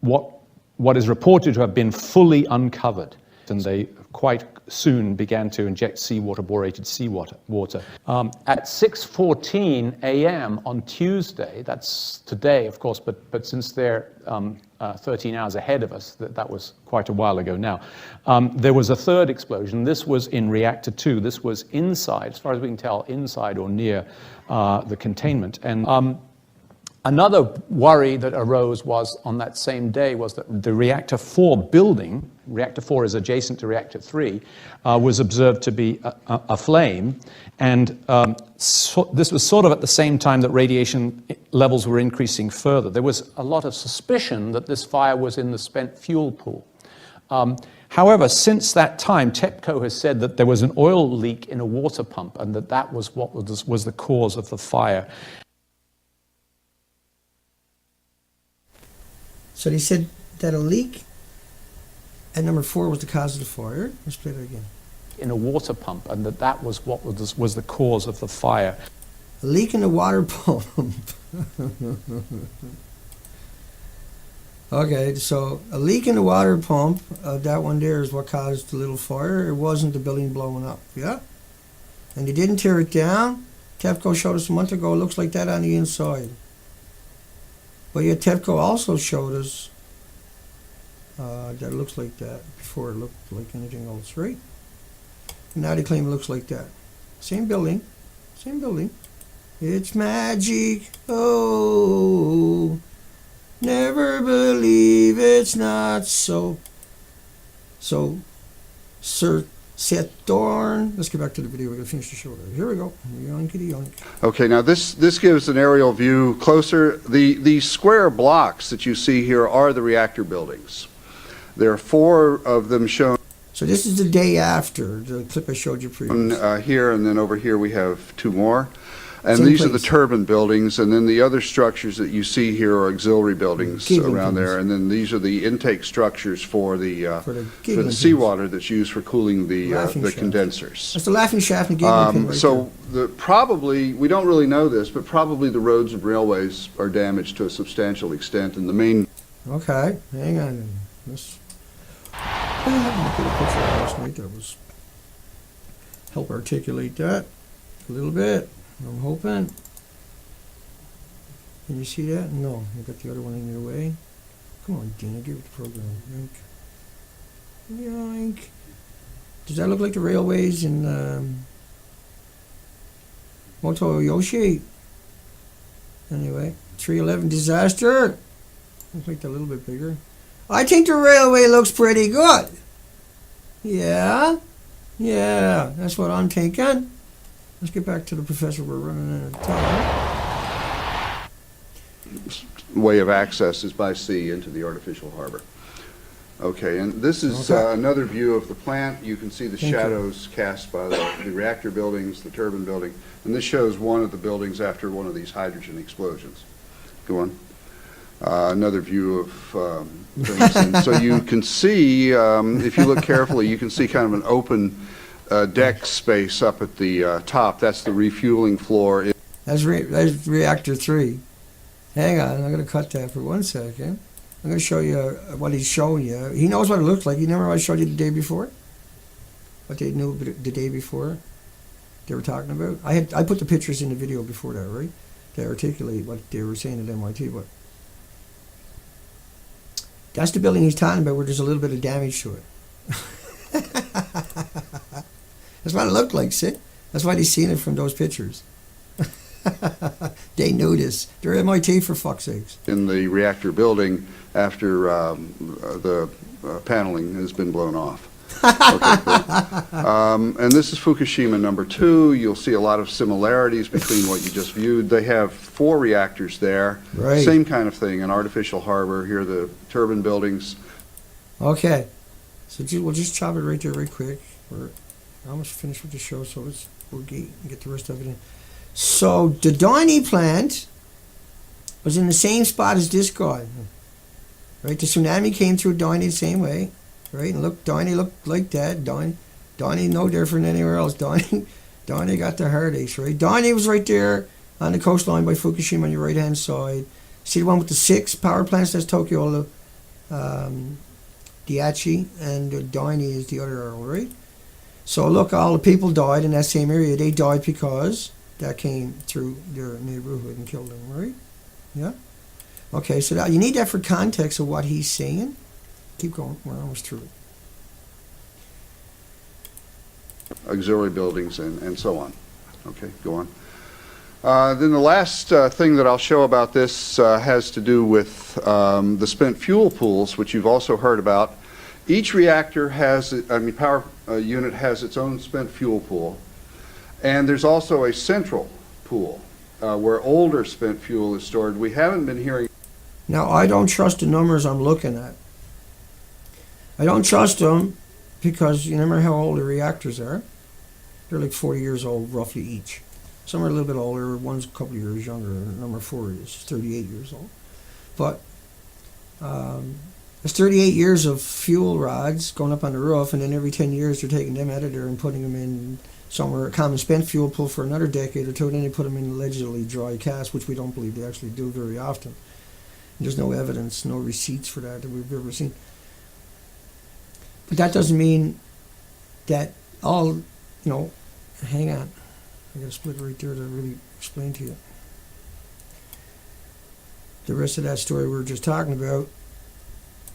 what is reported to have been fully uncovered, and they quite soon began to inject seawater, borated seawater. At 6:14 a.m. on Tuesday, that's today, of course, but since they're 13 hours ahead of us, that was quite a while ago now, there was a third explosion. This was in reactor 2. This was inside, as far as we can tell, inside or near the containment. And another worry that arose was on that same day was that the reactor 4 building, reactor 4 is adjacent to reactor 3, was observed to be aflame. And this was sort of at the same time that radiation levels were increasing further. There was a lot of suspicion that this fire was in the spent fuel pool. However, since that time, TEPCO has said that there was an oil leak in a water pump and that was what was the cause of the fire. So they said that a leak And number 4 was the cause of the fire. Let's play that again. In a water pump, and that was what was the cause of the fire. A leak in the water pump. Okay, so a leak in the water pump, that one there is what caused the little fire. It wasn't the building blowing up, yeah? And they didn't tear it down. TEPCO showed us a month ago, it looks like that on the inside. But yet TEPCO also showed us that it looks like that. Before it looked like anything else, right? And now they claim it looks like that. Same building, same building. It's magic, oh. Never believe it's not so. So, Sir Seth Dorn. Let's get back to the video. We're going to finish the show there. Here we go. Yoinkity yoink. Okay, now this gives an aerial view closer. The square blocks that you see here are the reactor buildings. There are 4 of them shown So this is the day after the clip I showed you previously. here, and then over here we have 2 more. And Same these are the place. turbine buildings, and then the other structures that you see here are auxiliary buildings Giggling around things. there. And then these are the intake structures for the giggling things. seawater that's used for cooling the Laughing shaft. condensers. That's the laughing shaft and giggling pin right So probably, we don't really know this, but probably the roads and railways are damaged to a substantial extent, and the main there. Okay, hang on. Let's I had a picture last night that was help articulate that a little bit. I'm hoping. Can you see that? No, you got the other one in your way. Come on, Dina, give it the program. Yoink. Yoink. Does that look like the railways in Moto Yoshi? Anyway, 311 disaster. Looks like they're a little bit bigger. I think the railway looks pretty good. Yeah? Yeah, that's what I'm thinking. Let's get back to the professor. We're running out of time. way of access is by sea into the artificial harbor. Okay, and this is Okay. another view of the plant. You can see the Thank you. shadows cast by the reactor buildings, the turbine building, and this shows one of the buildings after one of these hydrogen explosions. Go on. Another view of things. And so you can see, if you look carefully, you can see kind of an open deck space up at the top. That's the refueling floor. That's reactor 3. Hang on, I'm going to cut that for 1 second. I'm going to show you what he's showing you. He knows what it looks like. You remember what I showed you the day before? What they knew the day before they were talking about? I put the pictures in the video before that, right? To articulate what they were saying at MIT. But that's the building he's talking about where there's a little bit of damage to it. That's what it looked like, see? That's why they've seen it from those pictures. They knew this. They're MIT for fuck's sakes. In the reactor building after the paneling has been blown off. Okay, cool. And this is Fukushima number 2. You'll see a lot of similarities between what you just viewed. They have 4 reactors there. Right. Same kind of thing, an artificial harbor. Here are the turbine buildings. Okay. So we'll just chop it right there right quick. We're almost finished with the show, so we'll get the rest of it in. So the Daini plant was in the same spot as this guy. Right? The tsunami came through Daini the same way. Right? And look, Daini looked like that. Daini no different than anywhere else. Daini got the heartaches, right? Daini was right there on the coastline by Fukushima on your right hand side. See the one with the 6 power plants? That's Tokyo, Daiichi, and Daini is the other arrow, right? So look, all the people died in that same area. They died because that came through their neighborhood and killed them, right? Yeah? Okay, so that, you need that for context of what he's saying. Keep going. We're almost through it. Auxiliary buildings and so on. Okay, go on. Then the last thing that I'll show about this has to do with the spent fuel pools, which you've also heard about. Each reactor has, power unit has its own spent fuel pool, and there's also a central pool where older spent fuel is stored. We haven't been hearing. Now, I don't trust the numbers I'm looking at. I don't trust them because you remember how old the reactors are? They're like 40 years old, roughly each. Some are a little bit older, one's a couple of years younger. Number 4 is 38 years old. But That's 38 years of fuel rods going up on the roof, and then every 10 years they're taking them out of there and putting them in somewhere, common spent fuel pool for another decade or two, and then they put them in allegedly dry cast, which we don't believe they actually do very often. And there's no evidence, no receipts for that we've ever seen. But that doesn't mean that all, hang on. I got a split right there to really explain to you. The rest of that story we were just talking about,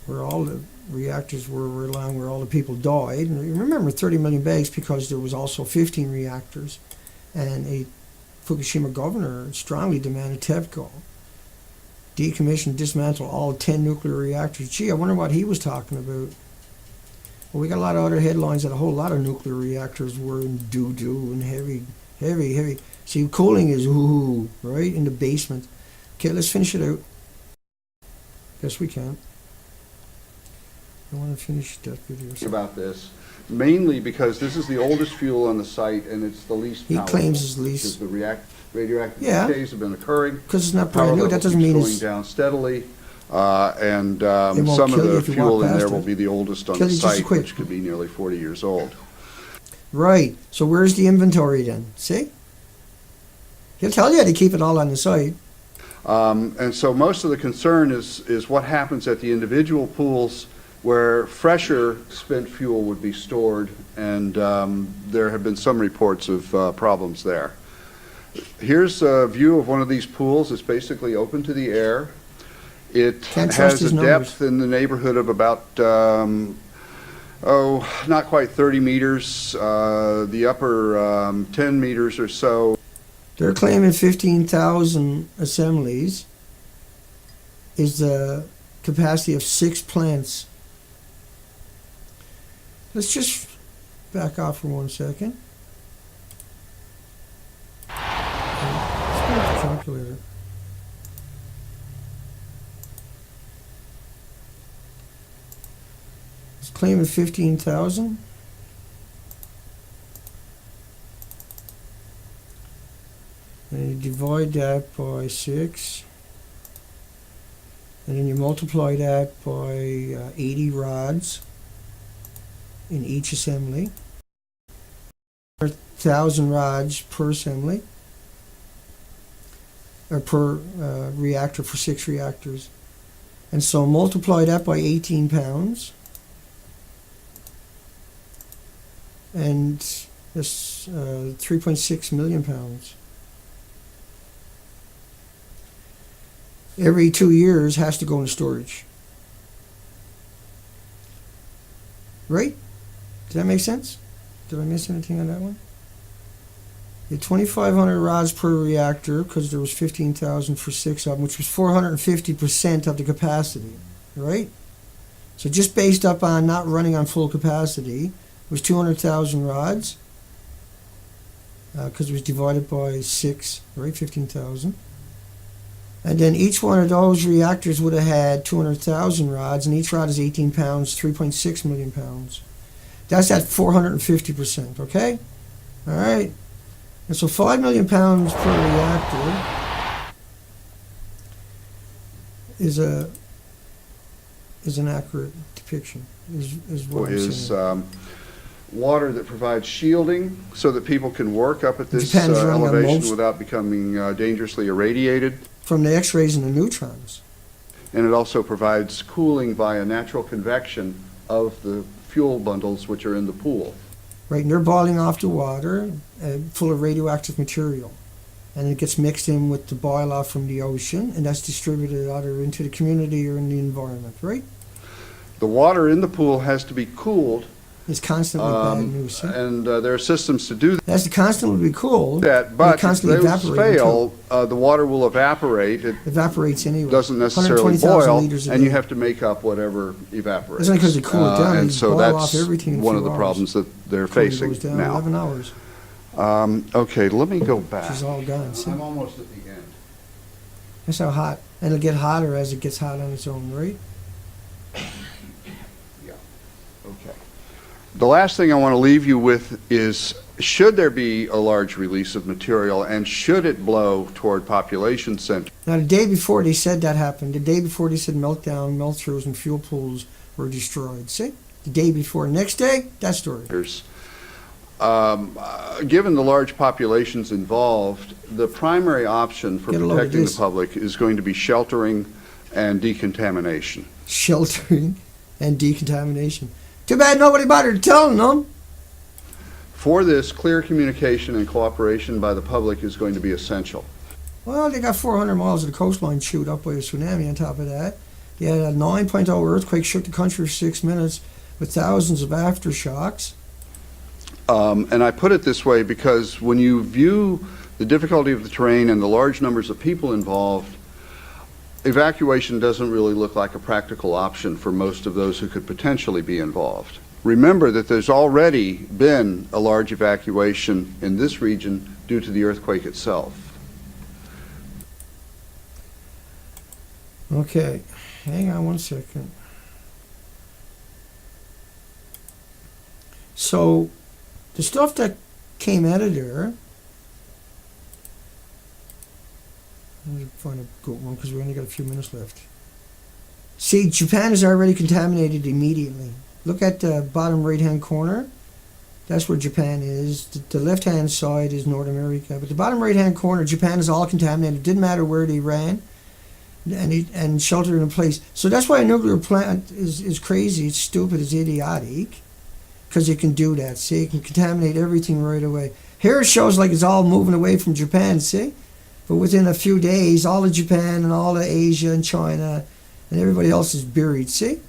where all the reactors were along, where all the people died. And remember, 30 million bags because there was also 15 reactors. And a Fukushima governor strongly demanded TEPCO decommission, dismantle all 10 nuclear reactors. Gee, I wonder what he was talking about. Well, we got a lot of other headlines that a whole lot of nuclear reactors were in doo-doo and heavy. See, cooling is ooh, right, in the basement. Okay, let's finish it out. Yes, we can. I want to finish that video. About this, mainly because this is the oldest fuel on the site and it's the least He powerful. claims it's least. Because the radioactive Yeah. decays have been occurring. Because it's not Power brand new, level that doesn't keeps mean going it's... down steadily, and won't some of kill you the if you fuel walk in past there it. will be the oldest on Kill the you just as site, quick. which could be nearly 40 years old. Right. So where's the inventory then? See? He'll tell you to keep it all on the site. And so most of the concern is what happens at the individual pools where fresher spent fuel would be stored, and there have been some reports of problems there. Here's a view of one of these pools. It's basically open to the air. It Can't trust has his a numbers. depth in the neighborhood of about, not quite 30 meters. The upper 10 meters or so. They're claiming 15,000 assemblies is the capacity of 6 plants. Let's just back off for 1 second. Let's go with the calculator. It's claiming 15,000. And you divide that by 6. And then you multiply that by 80 rods in each assembly. 1,000 rods per assembly, or per reactor for 6 reactors. And so multiply that by 18 pounds. And that's 3.6 million pounds. Every 2 years has to go into storage. Right? Does that make sense? Did I miss anything on that one? You had 2,500 rods per reactor because there was 15,000 for 6 of them, which was 450% of the capacity, right? So just based up on not running on full capacity, was 200,000 rods because it was divided by 6, right? 15,000. And then each one of those reactors would have had 200,000 rods, and each rod is 18 pounds, 3.6 million pounds. That's at 450%, okay? All right. And so 5 million pounds per reactor is an accurate depiction, is what I'm saying. Water that provides shielding so that people can work up at this Depends on the elevation most- without becoming dangerously irradiated. From the X-rays and the neutrons. And it also provides cooling via natural convection of the fuel bundles which are in the pool. Right, and they're boiling off the water full of radioactive material. And it gets mixed in with the boil off from the ocean, and that's distributed either into the community or in the environment, right? The water in the pool has to be cooled, It's constantly bad news. See? and there are systems to do It has to constantly be cooled. that, and but it if constantly those evaporates fail, the water will evaporate. It evaporates anyway. doesn't necessarily 120,000 boil, liters a and you day. have to make up whatever evaporates. It's only 'cause they cool it down, And they so boil that's off everything in a one few of the hours. problems that they're Cooling facing goes down now. 11 hours. Okay, let me go back. She's all gone. See? I'm almost at the end. That's how hot. And it'll get hotter as it gets hot on its own, right? Yeah, okay. The last thing I want to leave you with is should there be a large release of material, and should it blow toward population centers? Now, the day before they said that happened, the day before they said meltdown, melt-throughs, and fuel pools were destroyed. See? The day before. Next day, that story. Given the large populations involved, the primary option for Get a load of protecting the this. public is going to be sheltering and decontamination. Sheltering and decontamination. Too bad nobody bothered telling them. For this, clear communication and cooperation by the public is going to be essential. Well, they got 400 miles of the coastline chewed up by a tsunami on top of that. They had a 9.0 earthquake, shook the country for 6 minutes with thousands of aftershocks. And I put it this way because when you view the difficulty of the terrain and the large numbers of people involved, evacuation doesn't really look like a practical option for most of those who could potentially be involved. Remember that there's already been a large evacuation in this region due to the earthquake itself. Okay, hang on one second. So, the stuff that came out of there, let me find a good one because we only got a few minutes left. See, Japan is already contaminated immediately. Look at the bottom right-hand corner. That's where Japan is. The left-hand side is North America. But the bottom right-hand corner, Japan is all contaminated. It didn't matter where they ran and sheltered in place. So that's why a nuclear plant is crazy, it's stupid, it's idiotic. Because it can do that, see? It can contaminate everything right away. Here it shows like it's all moving away from Japan, see? But within a few days, all of Japan and all of Asia and China and everybody else is buried, see?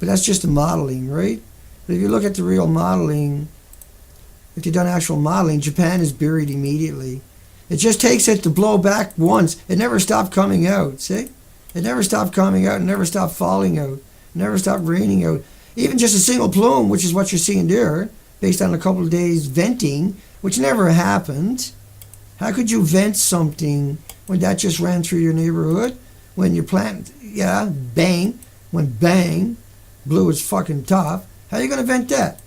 But that's just the modeling, right? But if you look at the real modeling, if you've done actual modeling, Japan is buried immediately. It just takes it to blow back once. It never stopped coming out, see? It never stopped coming out, it never stopped falling out, it never stopped raining out. Even just a single plume, which is what you're seeing there, based on a couple of days venting, which never happened. How could you vent something when that just ran through your neighborhood? When your plant, yeah, bang, went bang, blew its fucking top. How are you going to vent that?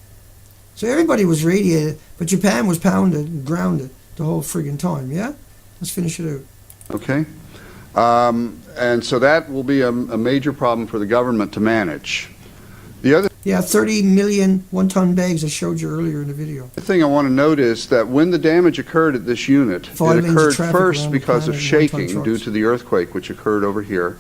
So everybody was radiated, but Japan was pounded and grounded the whole friggin' time, yeah? Let's finish it out. Okay? And so that will be a major problem for the government to manage. The other Yeah, 30 million one-ton bags I showed you earlier in the video. thing I want to note is that when the damage occurred at this unit, 5 it lanes of occurred traffic first around the because of planet, shaking one-ton due trucks. to the earthquake, which occurred over here.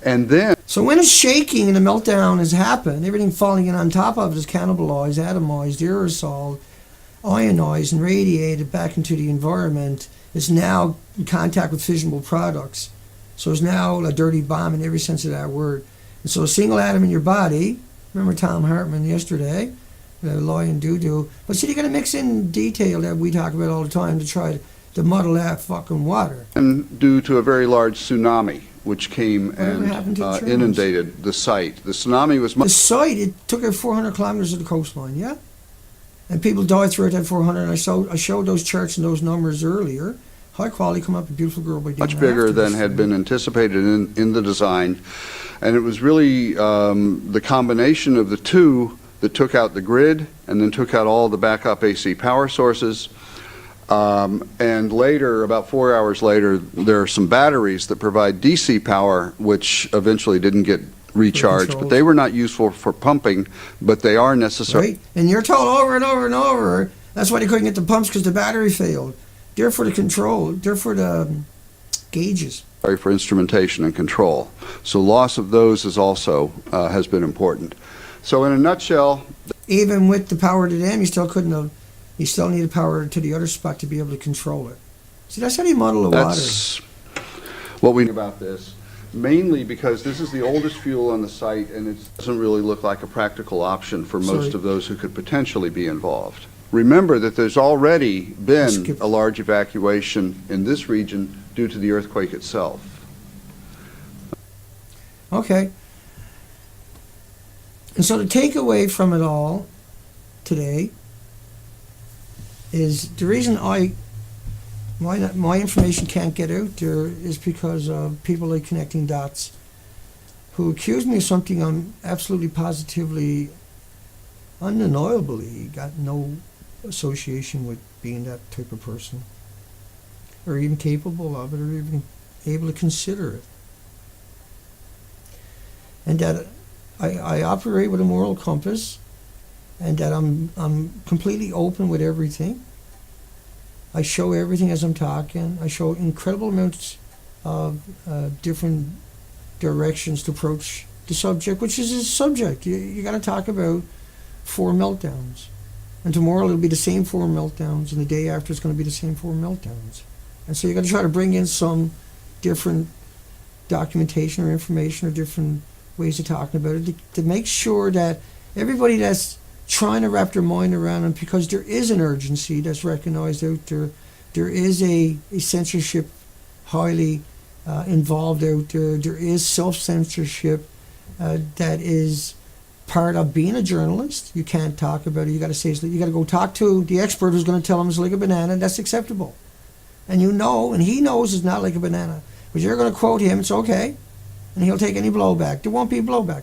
And then So when it's shaking and the meltdown has happened, everything falling in on top of it is cannibalized, atomized, aerosol, ionized, and radiated back into the environment. It's now in contact with fissionable products. So it's now a dirty bomb in every sense of that word. And so a single atom in your body, remember Tom Hartman yesterday, the lion doo-doo. But see, you got to mix in detail that we talk about all the time to try to muddle that fucking water. due to a very large tsunami, which came Whatever happened to the and Germans? inundated the site. The tsunami was The much site, it took out 400 kilometers of the coastline, yeah? And people died throughout that 400, and I showed those charts and those numbers earlier. High quality, come up, a beautiful girl by much bigger than had been anticipated in the design. And it was really the combination of the two that took out the grid and then took out all the backup AC power sources. And later, about 4 hours later, there are some batteries that provide DC power, which eventually didn't get recharged. But they were not useful for pumping, but they are necessary. Right? And you're told over and over and over, that's why they couldn't get the pumps because the battery failed. They're for the control, they're for the gauges. For instrumentation and control. So loss of those is also has been important. So in a nutshell, Even with the power to them, you still couldn't have, you still needed power to the other spot to be able to control it. See, that's how you muddle the water. that's what we know about this. Mainly because this is the oldest fuel on the site and it doesn't really look like a practical option for most of those who could potentially be involved. Remember that there's already been a large evacuation in this region due to the earthquake itself. Okay. And so the takeaway from it all today is the reason my information can't get out there is because of people like Connecting Dots who accuse me of something I'm absolutely positively, undeniably got no association with being that type of person, or even capable of it, or even able to consider it. And that I operate with a moral compass, and that I'm completely open with everything. I show everything as I'm talking. I show incredible amounts of different directions to approach the subject, which is a subject. You got to talk about 4 meltdowns. And tomorrow it'll be the same 4 meltdowns, and the day after it's going to be the same 4 meltdowns. And so you got to try to bring in some different documentation or information or different ways of talking about it to make sure that everybody that's trying to wrap their mind around it, because there is an urgency that's recognized out there, there is a censorship highly involved out there, there is self-censorship that is part of being a journalist. You can't talk about it. You got to say, you got to go talk to the expert who's going to tell him it's like a banana. That's acceptable, and you know, and he knows it's not like a banana. But you're going to quote him. It's okay, and he'll take any blowback. There won't be blowback,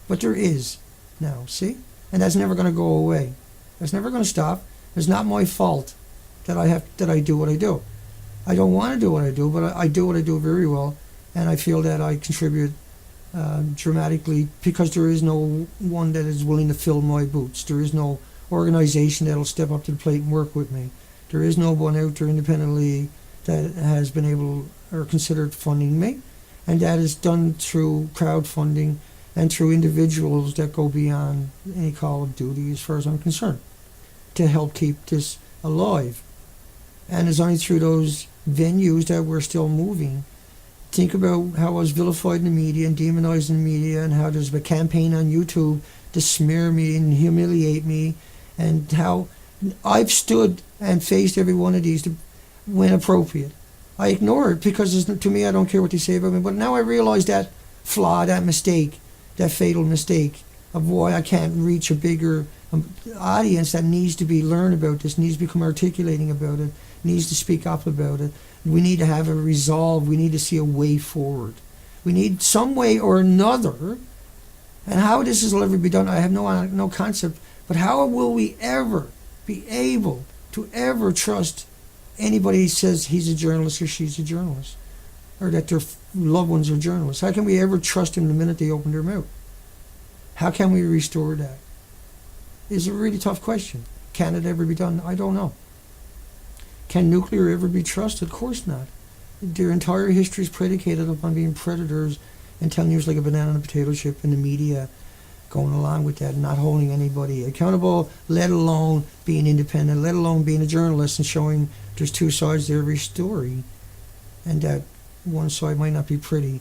but there is now. See, and that's never going to go away. That's never going to stop. It's not my fault that I do what I do. I don't want to do what I do, but I do what I do very well, and I feel that I contribute dramatically, because there is no one that is willing to fill my boots. There is no organization that'll step up to the plate and work with me. There is no one out there independently that has been able or considered funding me, and that is done through crowdfunding and through individuals that go beyond any call of duty, as far as I'm concerned, to help keep this alive. And it's only through those venues that we're still moving. Think about how I was vilified in the media and demonized in the media, and how there's a campaign on YouTube to smear me and humiliate me, and how I've stood and faced every one of these when appropriate. I ignore it because to me, I don't care what they say about me. But now I realize that flaw, that mistake, that fatal mistake of why I can't reach a bigger audience that needs to be learned about this, needs to become articulating about it, needs to speak up about it. We need to have a resolve. We need to see a way forward. We need some way or another. And how this will ever be done, I have no concept. But how will we ever be able to ever trust anybody who says he's a journalist or she's a journalist, or that their loved ones are journalists? How can we ever trust them the minute they open their mouth? How can we restore that? It's a really tough question. Can it ever be done? I don't know. Can nuclear ever be trusted? Of course not. Their entire history is predicated upon being predators and telling you it's like a banana and a potato chip, and the media going along with that and not holding anybody accountable, let alone being independent, let alone being a journalist and showing there's 2 sides to every story, and that one side might not be pretty.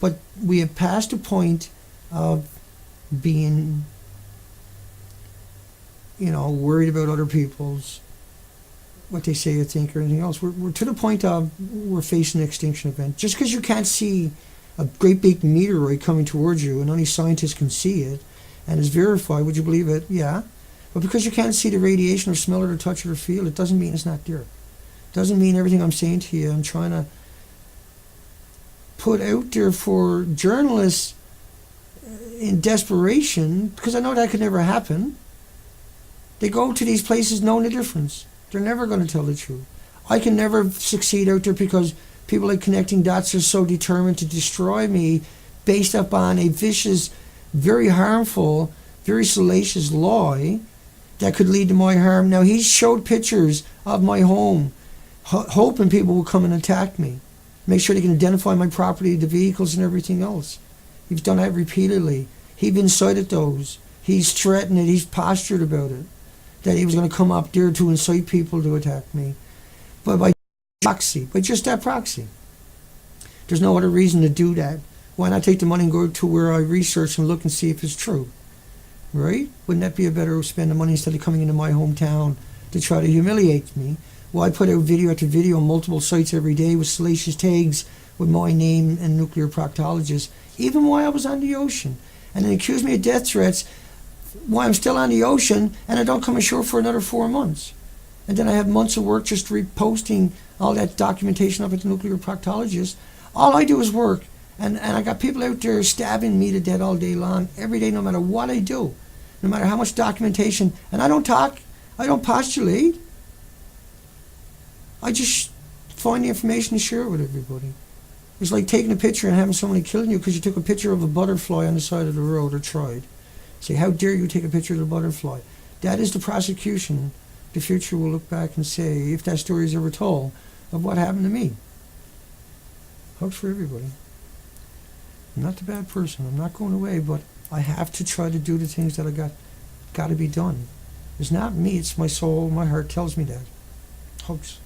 But we have passed the point of being, worried about other people's, what they say or think or anything else. We're to the point of we're facing an extinction event. Just because you can't see a great big meteoroid coming towards you and only scientists can see it and it's verified, would you believe it? Yeah. But because you can't see the radiation or smell it or touch it or feel it, doesn't mean it's not there. Doesn't mean everything I'm saying to you I'm trying to put out there for journalists in desperation, because I know that could never happen. They go to these places knowing the difference. They're never going to tell the truth. I can never succeed out there because people like Connecting Dots are so determined to destroy me based upon a vicious, very harmful, very salacious lie that could lead to my harm. Now, he showed pictures of my home, hoping people will come and attack me, make sure they can identify my property, the vehicles and everything else. He's done that repeatedly. He's incited those. He's threatened it. He's postured about it, that he was going to come up there to incite people to attack me. But by proxy, by just that proxy. There's no other reason to do that. Why not take the money and go to where I research and look and see if it's true? Right? Wouldn't that be a better spend of money instead of coming into my hometown to try to humiliate me? Why put out video after video on multiple sites every day with salacious tags with my name and nuclear proctologist, even while I was on the ocean? And then accuse me of death threats while I'm still on the ocean and I don't come ashore for another 4 months. And then I have months of work just reposting all that documentation up at the nuclear proctologist. All I do is work. And I got people out there stabbing me to death all day long, every day, no matter what I do, no matter how much documentation. And I don't talk I don't postulate. I just find the information and share it with everybody. It's like taking a picture and having somebody killing you because you took a picture of a butterfly on the side of the road or tried. Say, how dare you take a picture of the butterfly? That is the prosecution. The future will look back and say, if that story is ever told, of what happened to me. Hugs for everybody. I'm not the bad person. I'm not going away, but I have to try to do the things that I got to be done. It's not me. It's my soul. My heart tells me that. Hugs.